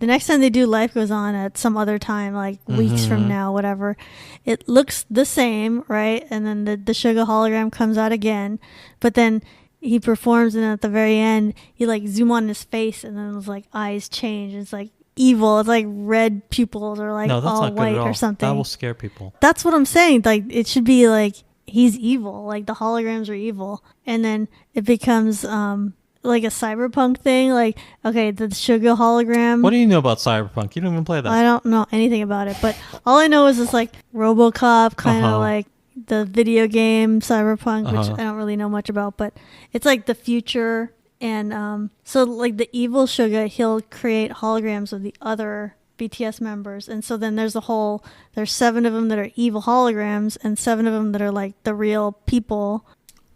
the next time they do Life Goes On at some other time, like weeks from now, whatever, it looks the same, right? And then the Suga hologram comes out again, but then he performs, and at the very end, you like zoom on his face, and then his like eyes change. It's like evil. It's like red pupils or like all white or something. That will scare people. That's what I'm saying. Like it should be like he's evil. Like the holograms are evil, and then it becomes like a cyberpunk thing. Like, okay, the Suga hologram. What do you know about cyberpunk? You don't even play that. I don't know anything about it, but all I know is it's like RoboCop, kind of like the video game cyberpunk, which I don't really know much about, but it's like the future, And so like the evil Suga, he'll create holograms of the other BTS members. And so then there's 7 of them that are evil holograms and 7 of them that are like the real people.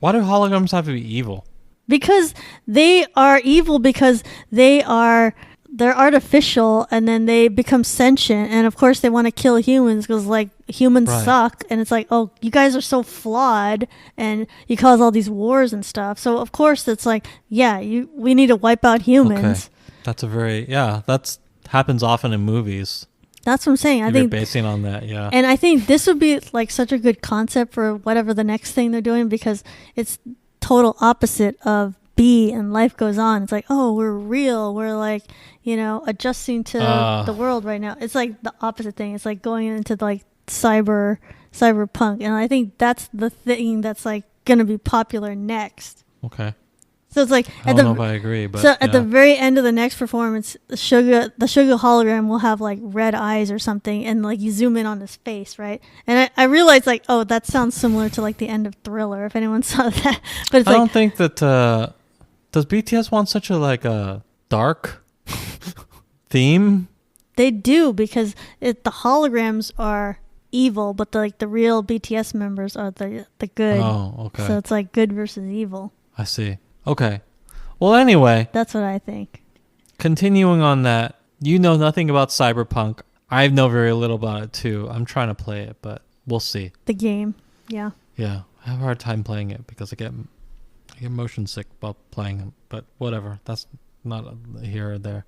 Why do holograms have to be evil? Because they are evil because they're artificial, and then they become sentient, and of course they want to kill humans because like humans suck, and it's like, oh, you guys are so flawed and you cause all these wars and stuff, so of course it's like, yeah, we need to wipe out humans. Okay. That's happens often in movies. That's what I'm saying. I think basing on that, yeah. And I think this would be like such a good concept for whatever the next thing they're doing, because it's total opposite of B and Life Goes On. It's like, oh, we're real. We're like, adjusting to the world right now. It's like the opposite thing. It's like going into like cyberpunk. And I think that's the thing that's like going to be popular next. Okay. So it's like, I don't know if I agree, but so at the very end of the next performance, the Suga hologram will have like red eyes or something, and like you zoom in on his face, right? And I realized like, oh, that sounds similar to like the end of Thriller, if anyone saw that. But it's I don't think that does BTS want such a dark theme? They do, because the holograms are evil, but the real BTS members are the good. Oh, okay. So it's like good versus evil. I see. Okay. Well, anyway. That's what I think. Continuing on that, you know nothing about Cyberpunk. I know very little about it too. I'm trying to play it, but we'll see. The game, yeah. Yeah, I have a hard time playing it because I get motion sick while playing it, but whatever. That's not here or there.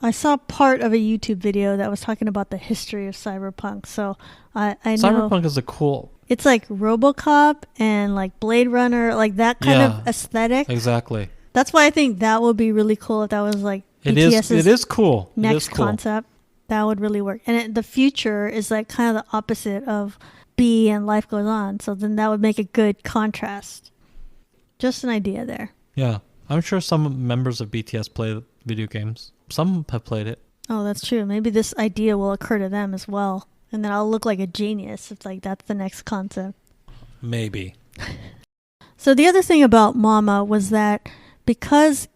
I saw part of a YouTube video that was talking about the history of Cyberpunk, so I know. Cyberpunk is a cool... It's like RoboCop and like Blade Runner, like that kind of aesthetic. Exactly. That's why I think that would be really cool if that was like BTS's it is cool. Next concept. That would really work. And the future is like kind of the opposite of B and Life Goes On. So then that would make a good contrast. Just an idea there. Yeah. I'm sure some members of BTS play video games. Some have played it. Oh, that's true. Maybe this idea will occur to them as well. And then I'll look like a genius. It's like that's the next concept. Maybe. So the other thing about Mama was that because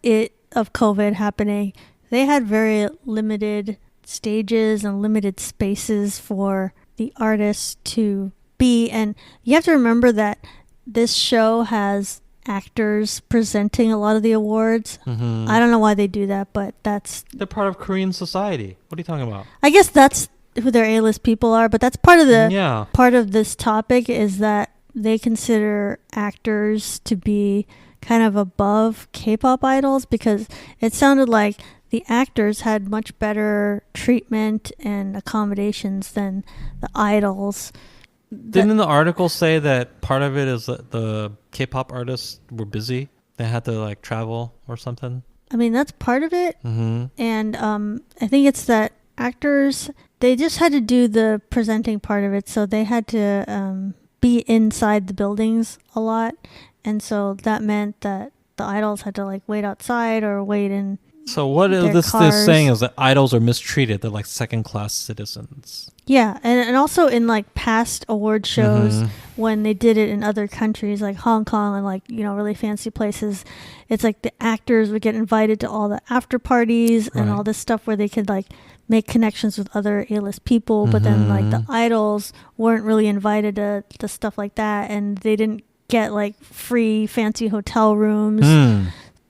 of COVID happening, they had very limited stages and limited spaces for the artists to be. And you have to remember that this show has actors presenting a lot of the awards. Mm-hmm. I don't know why they do that, but they're part of Korean society. What are you talking about? I guess that's who their A-list people are, but that's part of part of this topic is that they consider actors to be kind of above K-pop idols, because it sounded like the actors had much better treatment and accommodations than the idols. Didn't the article say that part of it is that the K-pop artists were busy? They had to like travel or something? I mean, that's part of it. Mm-hmm. And I think it's that actors, they just had to do the presenting part of it, so they had to be inside the buildings a lot, and so that meant that the idols had to like wait outside or wait in. So what is this saying is that idols are mistreated? They're like second-class citizens. Yeah, and also in like past award shows, when they did it in other countries like Hong Kong and like, really fancy places, it's like the actors would get invited to all the after parties and all this stuff where they could like make connections with other A-list people, but then like the idols weren't really invited to stuff like that, and they didn't get like free fancy hotel rooms.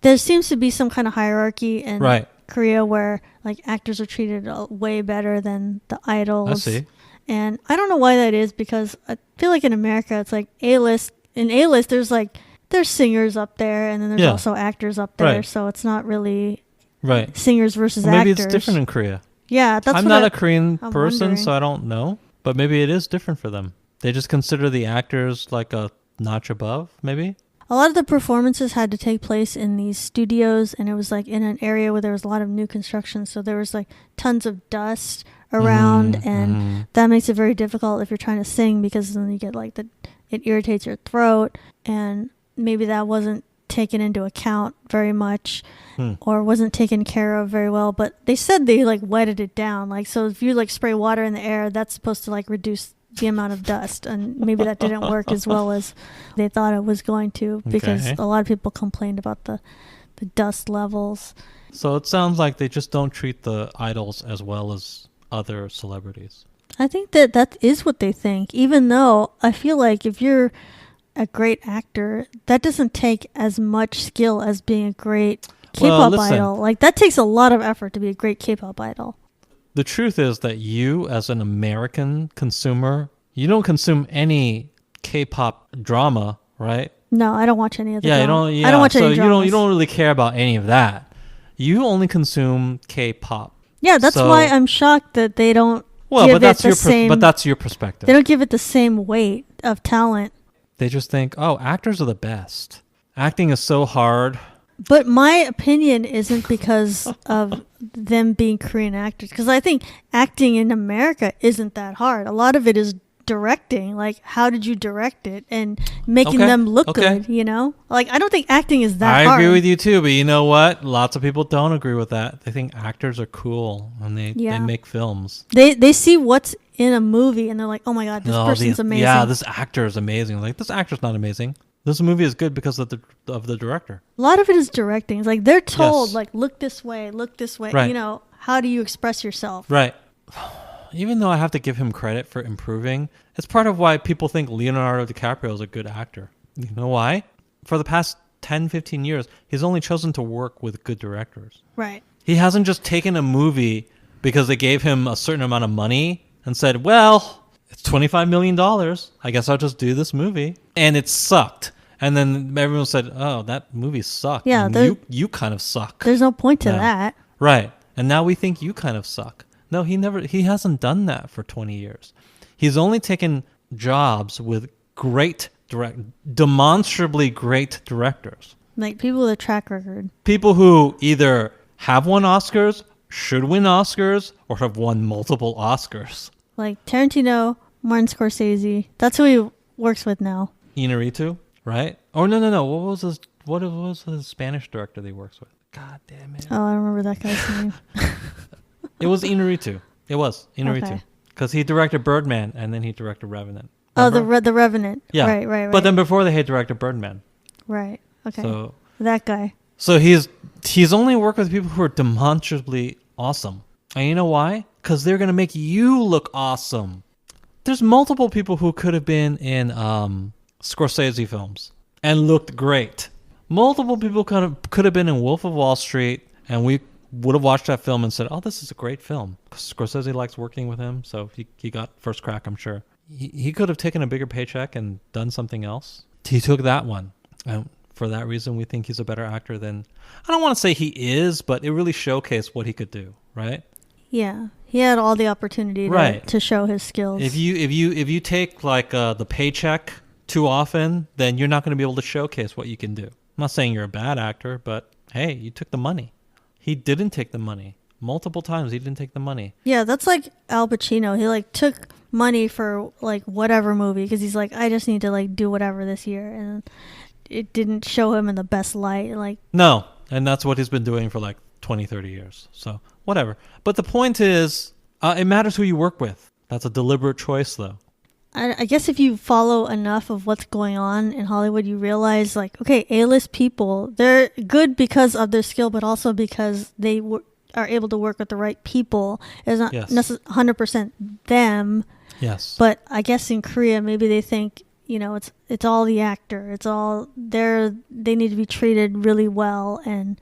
There seems to be some kind of hierarchy in Korea where like actors are treated way better than the idols. I see. And I don't know why that is, because I feel like in America it's like A-list. In A-list there's singers up there, and then there's also actors up there, so it's not really singers versus actors. Maybe it's different in Korea. Yeah, that's I'm not a Korean person, wondering. so I don't know. But maybe it is different for them. They just consider the actors like a notch above, maybe? A lot of the performances had to take place in these studios, and it was like in an area where there was a lot of new construction, so there was like tons of dust around, and that makes it very difficult if you're trying to sing, because then you get like it irritates your throat, and maybe that wasn't taken into account very much or wasn't taken care of very well. But they said they like wetted it down, like, so if you like spray water in the air, that's supposed to like reduce the amount of dust, and maybe that didn't work as well as they thought it was going to, because a lot of people complained about the the dust levels. So it sounds like they just don't treat the idols as well as other celebrities. I think that is what they think, even though I feel like if you're a great actor, that doesn't take as much skill as being a great K-pop idol. Like, that takes a lot of effort to be a great K-pop idol. The truth is that you, as an American consumer, you don't consume any K-pop drama, right? No, I don't watch any of the drama. I don't watch any dramas. You don't really care about any of that. You only consume K-pop. Yeah, that's why I'm shocked that they don't but that's your perspective. They don't give it the same weight of talent. They just think, oh, actors are the best. Acting is so hard. But my opinion isn't because of them being Korean actors. Because I think acting in America isn't that hard. A lot of it is directing. Like, how did you direct it? And making them look good, you know? Like, I don't think acting is that hard. I agree with you too, but you know what? Lots of people don't agree with that. They think actors are cool and they make films. They see what's in a movie and they're like, oh my God, this person's amazing. Yeah, this actor is amazing. Like, this actor's not amazing. This movie is good because of the director. A lot of it is directing. It's like they're told, like, look this way. Right. You know, how do you express yourself? Right. Even though I have to give him credit for improving, it's part of why people think Leonardo DiCaprio is a good actor. You know why? For the past 10, 15 years, he's only chosen to work with good directors. Right. He hasn't just taken a movie because they gave him a certain amount of money and said, well, it's $25 million. I guess I'll just do this movie. And it sucked. And then everyone said, oh, that movie sucked. Yeah, you kind of suck. There's no point to that. Right. And now we think you kind of suck. No, he hasn't done that for 20 years. He's only taken jobs with demonstrably great directors. Like people with a track record. People who either have won Oscars, should win Oscars, or have won multiple Oscars. Like Tarantino, Martin Scorsese. That's who he works with now. Inarritu, right? Oh, no. What was his Spanish director that he works with? God damn it. Oh, I remember that guy's name. It was Inarritu. It was Inarritu. Because he directed Birdman and then he directed Revenant. Remember? Oh, the Revenant. Yeah. Right. But then before they had directed Birdman. Right. Okay. So that guy. So he's only worked with people who are demonstrably awesome. And you know why? Because they're going to make you look awesome. There's multiple people who could have been in Scorsese films and looked great. Multiple people could have been in Wolf of Wall Street, and we would have watched that film and said, oh, this is a great film. Because Scorsese likes working with him, so he got first crack, I'm sure. He could have taken a bigger paycheck and done something else. He took that one. And for that reason, we think he's a better actor than... I don't want to say he is, but it really showcased what he could do, right? Yeah. He had all the opportunity to show his skills. If you take like the paycheck too often, then you're not going to be able to showcase what you can do. I'm not saying you're a bad actor, but hey, you took the money. He didn't take the money. Multiple times he didn't take the money. Yeah, that's like Al Pacino. He like took money for like whatever movie because he's like, I just need to like do whatever this year, and it didn't show him in the best light. Like no, and that's what he's been doing for like 20, 30 years. So whatever. But the point is, it matters who you work with. That's a deliberate choice, though. I guess if you follow enough of what's going on in Hollywood, you realize, like, okay, A-list people, they're good because of their skill, but also because they are able to work with the right people. It's not necessarily 100% them. Yes. But I guess in Korea, maybe they think, you know, it's all the actor. It's all they need to be treated really well and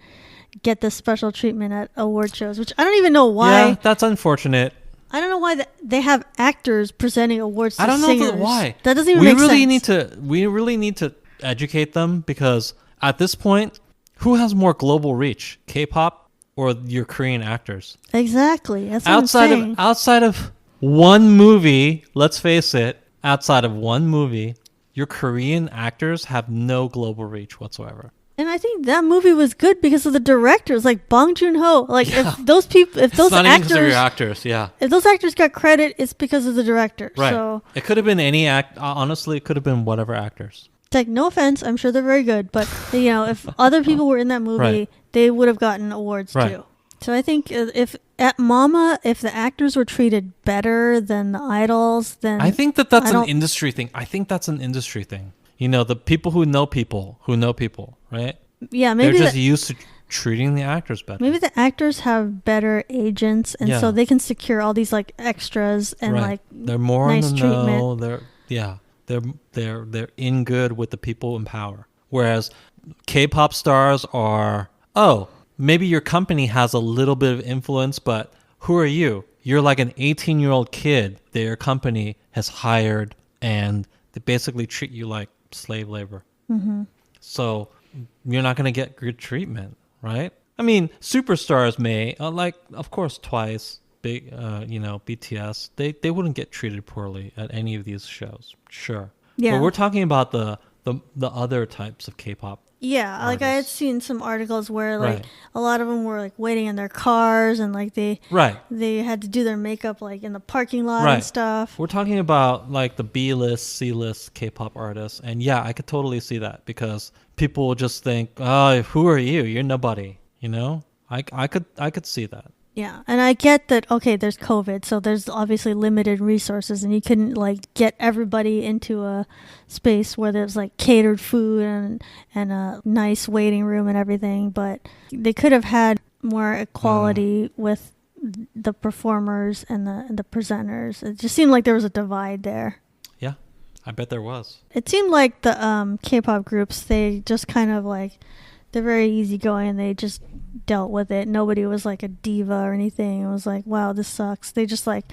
get this special treatment at award shows, which I don't even know why. Yeah, that's unfortunate. I don't know why they have actors presenting awards to singers. I don't know why. That doesn't even make sense. We really need to educate them, because at this point, who has more global reach, K-pop or your Korean actors? Exactly. That's what I'm saying. Outside of one movie, let's face it, outside of one movie, your Korean actors have no global reach whatsoever. And I think that movie was good because of the directors, like Bong Joon-ho. Like if those actors, yeah. If those actors got credit, it's because of the director. Right. So it could have been any honestly, it could have been whatever actors. Like, no offense, I'm sure they're very good, but you know, if other people were in that movie, they would have gotten awards too. So I think if at Mama, if the actors were treated better than the idols, then I think that's an industry thing. You know, the people who know people, right? Yeah, They're maybe just used to treating the actors better. maybe the actors have better agents, and so Yeah. they can secure all these like extras and Right. like They're more in the nice treatment. know. They're in good with the people in power. Whereas K-pop stars are, oh, maybe your company has a little bit of influence, but who are you? You're like an 18-year-old kid that your company has hired, and they basically treat you like slave labor. Hmm. So you're not going to get good treatment, right? I mean, superstars may, like, of course, Twice, big, BTS, they wouldn't get treated poorly at any of these shows, sure. But Yeah. we're talking about the other types of K-pop Yeah, like I had artists. seen some articles where like Right. a lot of them were like waiting in their cars and like Right. they had to do their makeup like in the parking lot and Right. stuff. We're talking about like the B-list, C-list K-pop artists. And yeah, I could totally see that because people will just think, oh, who are you? You're nobody, you know? I could see that. Yeah, and I get that. Okay, there's COVID, so there's obviously limited resources, and you couldn't like get everybody into a space where there's like catered food and a nice waiting room and everything. But they could have had more equality with the performers and the presenters. It just seemed like there was a divide there. Yeah, I bet there was. It seemed like the K-pop groups, they just kind of like, they're very easygoing and they just dealt with it. Nobody was like a diva or anything. It was like, wow, this sucks. They just like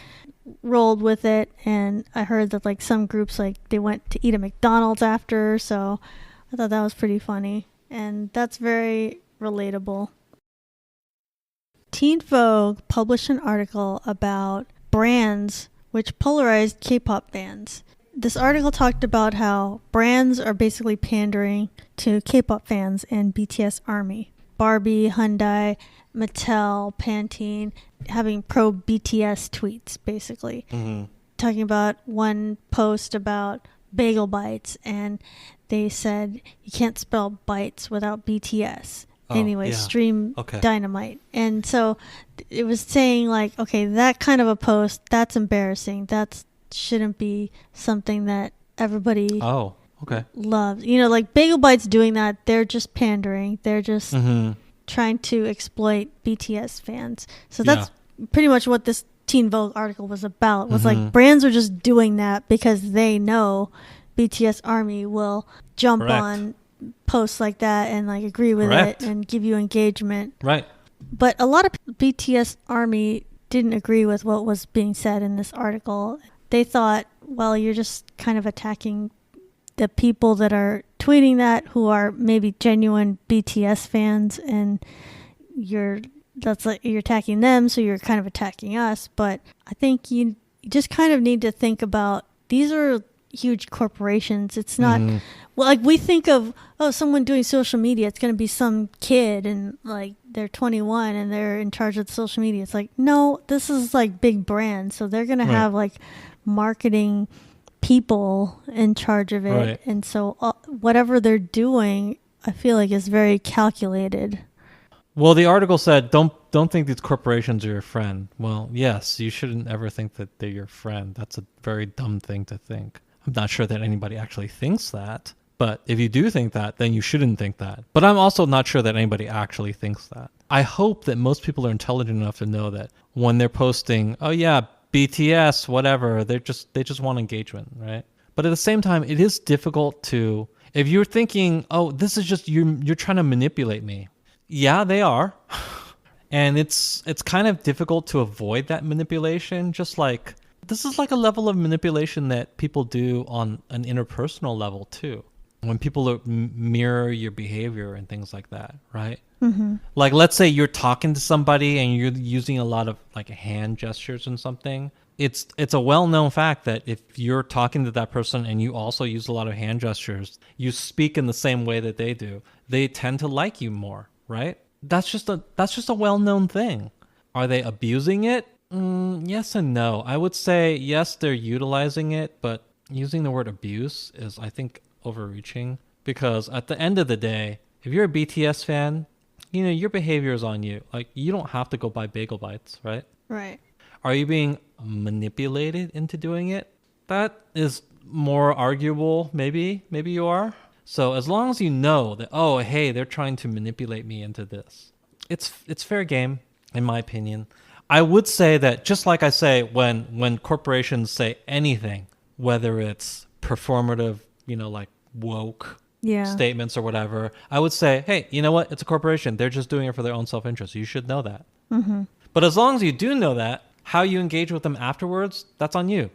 rolled with it. And I heard that like some groups, like they went to eat at McDonald's after. So I thought that was pretty funny. And that's very relatable. Teen Vogue published an article about brands which polarized K-pop bands. This article talked about how brands are basically pandering to K-pop fans and BTS Army. Barbie, Hyundai, Mattel, Pantene, having pro BTS tweets, basically. Mm-hmm. Talking about one post about bagel bites, and they said you can't spell bites without BTS. Anyway, yeah. stream Okay. Dynamite. And so it was saying like, okay, that kind of a post, that's embarrassing. That shouldn't be something that everybody Oh, okay. loves. You know, like Bagel Bites doing that, they're just pandering. They're just Mm-hmm. trying to exploit BTS fans. So that's pretty much what this Teen Vogue article was about. Was like brands are just doing that because they know BTS Army will jump Correct. on posts like that and like agree with Correct. it and give you engagement. Right. But a lot of BTS Army didn't agree with what was being said in this article. They thought, well, you're just kind of attacking the people that are tweeting that who are maybe genuine BTS fans, and you're attacking them, so you're kind of attacking us. But I think you just kind of need to think about, these are huge corporations. It's not well, like we think of, oh, someone doing social media, it's going to be some kid and like they're 21 and they're in charge of the social media. It's like, no, this is like big brands, so they're going to have like marketing people in charge of it. Right. And so whatever they're doing, I feel like is very calculated. Well, the article said, don't think these corporations are your friend. Well, yes, you shouldn't ever think that they're your friend. That's a very dumb thing to think. I'm not sure that anybody actually thinks that. But if you do think that, then you shouldn't think that. But I'm also not sure that anybody actually thinks that. I hope that most people are intelligent enough to know that when they're posting, oh yeah, BTS, whatever, they just want engagement, right? But at the same time, it is difficult to, if you're thinking, oh, this is just you're trying to manipulate me. Yeah, they are. And it's kind of difficult to avoid that manipulation. Just like, this is like a level of manipulation that people do on an interpersonal level too. When people mirror your behavior and things like that, right? Mm-hmm. Like, let's say you're talking to somebody and you're using a lot of like hand gestures and something. It's a well-known fact that if you're talking to that person and you also use a lot of hand gestures, you speak in the same way that they do, they tend to like you more, right? That's just a well-known thing. Are they abusing it? Yes and no. I would say yes, they're utilizing it, but using the word abuse is, I think, overreaching, because at the end of the day, if you're a BTS fan, you know, your behavior is on you. Like, you don't have to go buy bagel bites, right? Right. Are you being manipulated into doing it? That is more arguable. Maybe you are. So as long as you know that, oh, hey, they're trying to manipulate me into this, it's fair game, in my opinion. I would say that, just like I say, when corporations say anything, whether it's performative, like woke statements or whatever, I would say, hey, you know what? It's a corporation. They're just doing it for their own self-interest. You should know that. Mm-hmm. But as long as you do know that, how you engage with them afterwards, that's on you.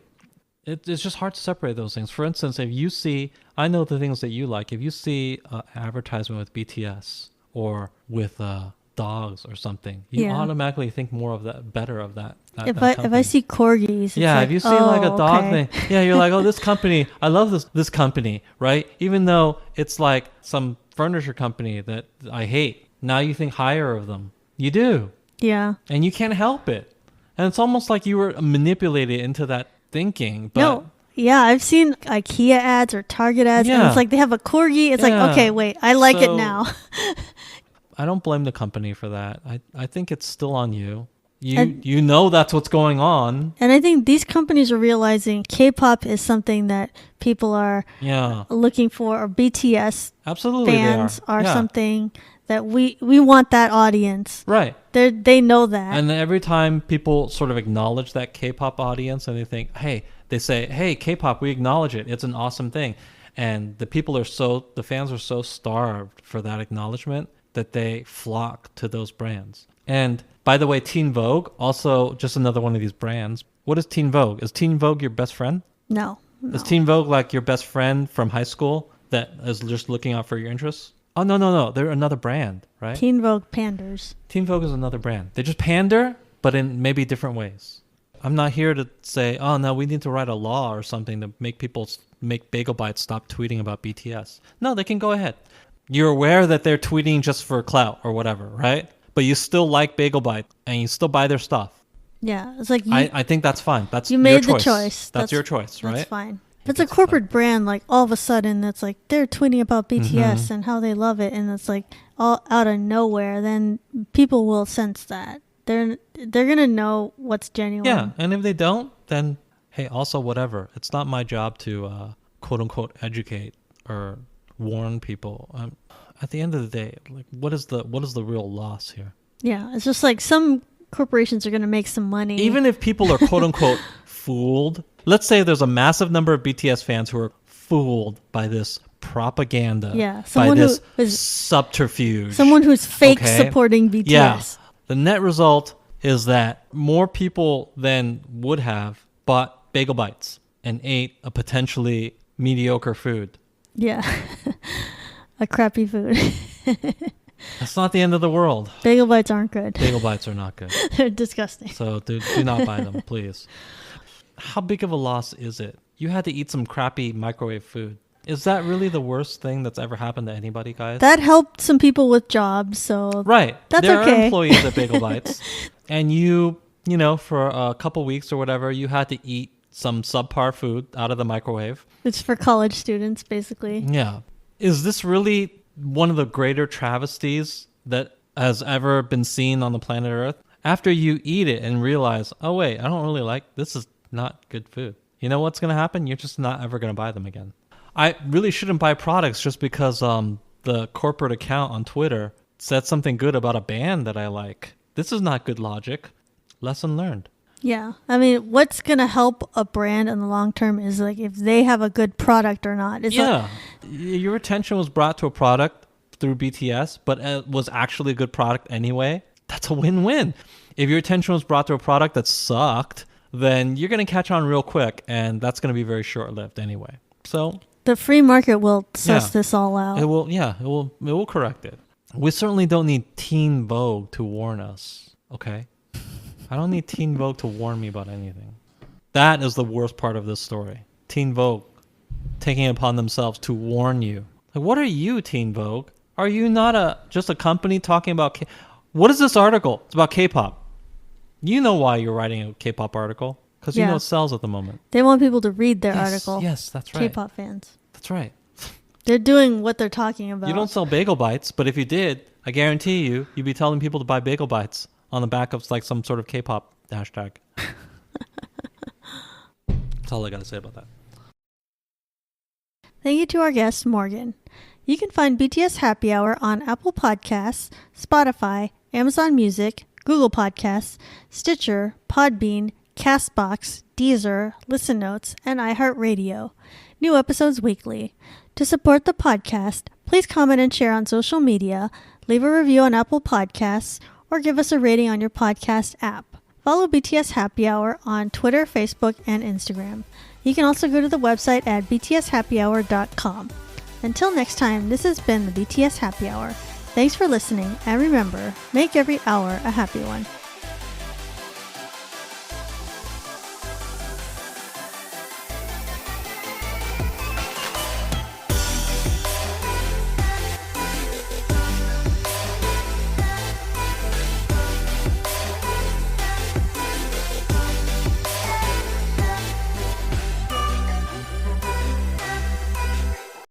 It's just hard to separate those things. For instance, if you see, I know the things that you like. If you see an advertisement with BTS or with dogs or something, you automatically think more of that, better of that. If I see corgis, if you see like a dog thing, you're like, oh, this company, I love this company, right? Even though it's like some furniture company that I hate, now you think higher of them. You do. Yeah. And you can't help it. And it's almost like you were manipulated into that thinking. But no. Yeah, I've seen IKEA ads or Target ads, and it's like they have a corgi. It's like, okay, wait, I like it now. I don't blame the company for that. I think it's still on you. You know that's what's going on. And I think these companies are realizing K-pop is something that people are looking for, or BTS fans are something that we want that audience. Right. They know that. And every time people sort of acknowledge that K-pop audience and they say, hey, K-pop, we acknowledge it. It's an awesome thing. And the fans are so starved for that acknowledgement that they flock to those brands. And by the way, Teen Vogue, also just another one of these brands. What is Teen Vogue? Is Teen Vogue your best friend? No. Is Teen Vogue like your best friend from high school that is just looking out for your interests? Oh, no. They're another brand, right? Teen Vogue panders. Teen Vogue is another brand. They just pander, but in maybe different ways. I'm not here to say, oh, no, we need to write a law or something to make Bagel Bites stop tweeting about BTS. No, they can go ahead. You're aware that they're tweeting just for clout or whatever, right? But you still like Bagel Bites and you still buy their stuff. Yeah, it's like I think that's fine. That's you made your the choice. That's your choice, right? That's fine. If it's a corporate brand, like all of a sudden it's like they're tweeting about BTS and how they love it, and it's like all out of nowhere, then people will sense that. They're gonna know what's genuine. Yeah, and if they don't, then hey, also whatever. It's not my job to quote unquote educate or warn people. At the end of the day, like what is the real loss here? Yeah, it's just like some corporations are going to make some money. Even if people are quote unquote fooled, let's say there's a massive number of BTS fans who are fooled by this propaganda, by this subterfuge. Someone who's fake supporting BTS. Yeah. The net result is that more people than would have bought Bagel Bites and ate a potentially mediocre food. Yeah. A crappy food. That's not the end of the world. Bagel Bites aren't good. Bagel Bites are not good. They're disgusting. So do not buy them, please. How big of a loss is it? You had to eat some crappy microwave food. Is that really the worst thing that's ever happened to anybody, guys? That helped some people with jobs, so right. That's there okay. There are employees at Bagel Bites, and you know, for a couple weeks or whatever, you had to eat some subpar food out of the microwave. It's for college students, basically. Yeah. Is this really one of the greater travesties that has ever been seen on the planet Earth? After you eat it and realize, oh wait, I don't really like this, is not good food. You know what's going to happen? You're just not ever going to buy them again. I really shouldn't buy products just because the corporate account on Twitter said something good about a band that I like. This is not good logic. Lesson learned. Yeah. I mean, what's going to help a brand in the long term is like if they have a good product or not. Your attention was brought to a product through BTS, but it was actually a good product anyway. That's a win-win. If your attention was brought to a product that sucked, then you're going to catch on real quick, and that's going to be very short-lived anyway. So the free market will suss this all out. It will correct it. We certainly don't need Teen Vogue to warn us, okay? I don't need Teen Vogue to warn me about anything. That is the worst part of this story. Teen Vogue taking it upon themselves to warn you. Like, what are you, Teen Vogue? Are you not just a company talking about what is this article? It's about K-pop. You know why you're writing a K-pop article. Because you know it sells at the moment. They want people to read their article. Yes, that's right. K-pop fans. That's right. They're doing what they're talking about. You don't sell Bagel Bites, but if you did, I guarantee you'd be telling people to buy Bagel Bites on the back of like some sort of K-pop hashtag. That's all I got to say about that. Thank you to our guest, Morgan. You can find BTS Happy Hour on Apple Podcasts, Spotify, Amazon Music, Google Podcasts, Stitcher, Podbean, Castbox, Deezer, Listen Notes, and iHeartRadio. New episodes weekly. To support the podcast, please comment and share on social media, leave a review on Apple Podcasts, or give us a rating on your podcast app. Follow BTS Happy Hour on Twitter, Facebook, and Instagram. You can also go to the website at btshappyhour.com. Until next time, this has been the BTS Happy Hour. Thanks for listening, and remember, make every hour a happy one.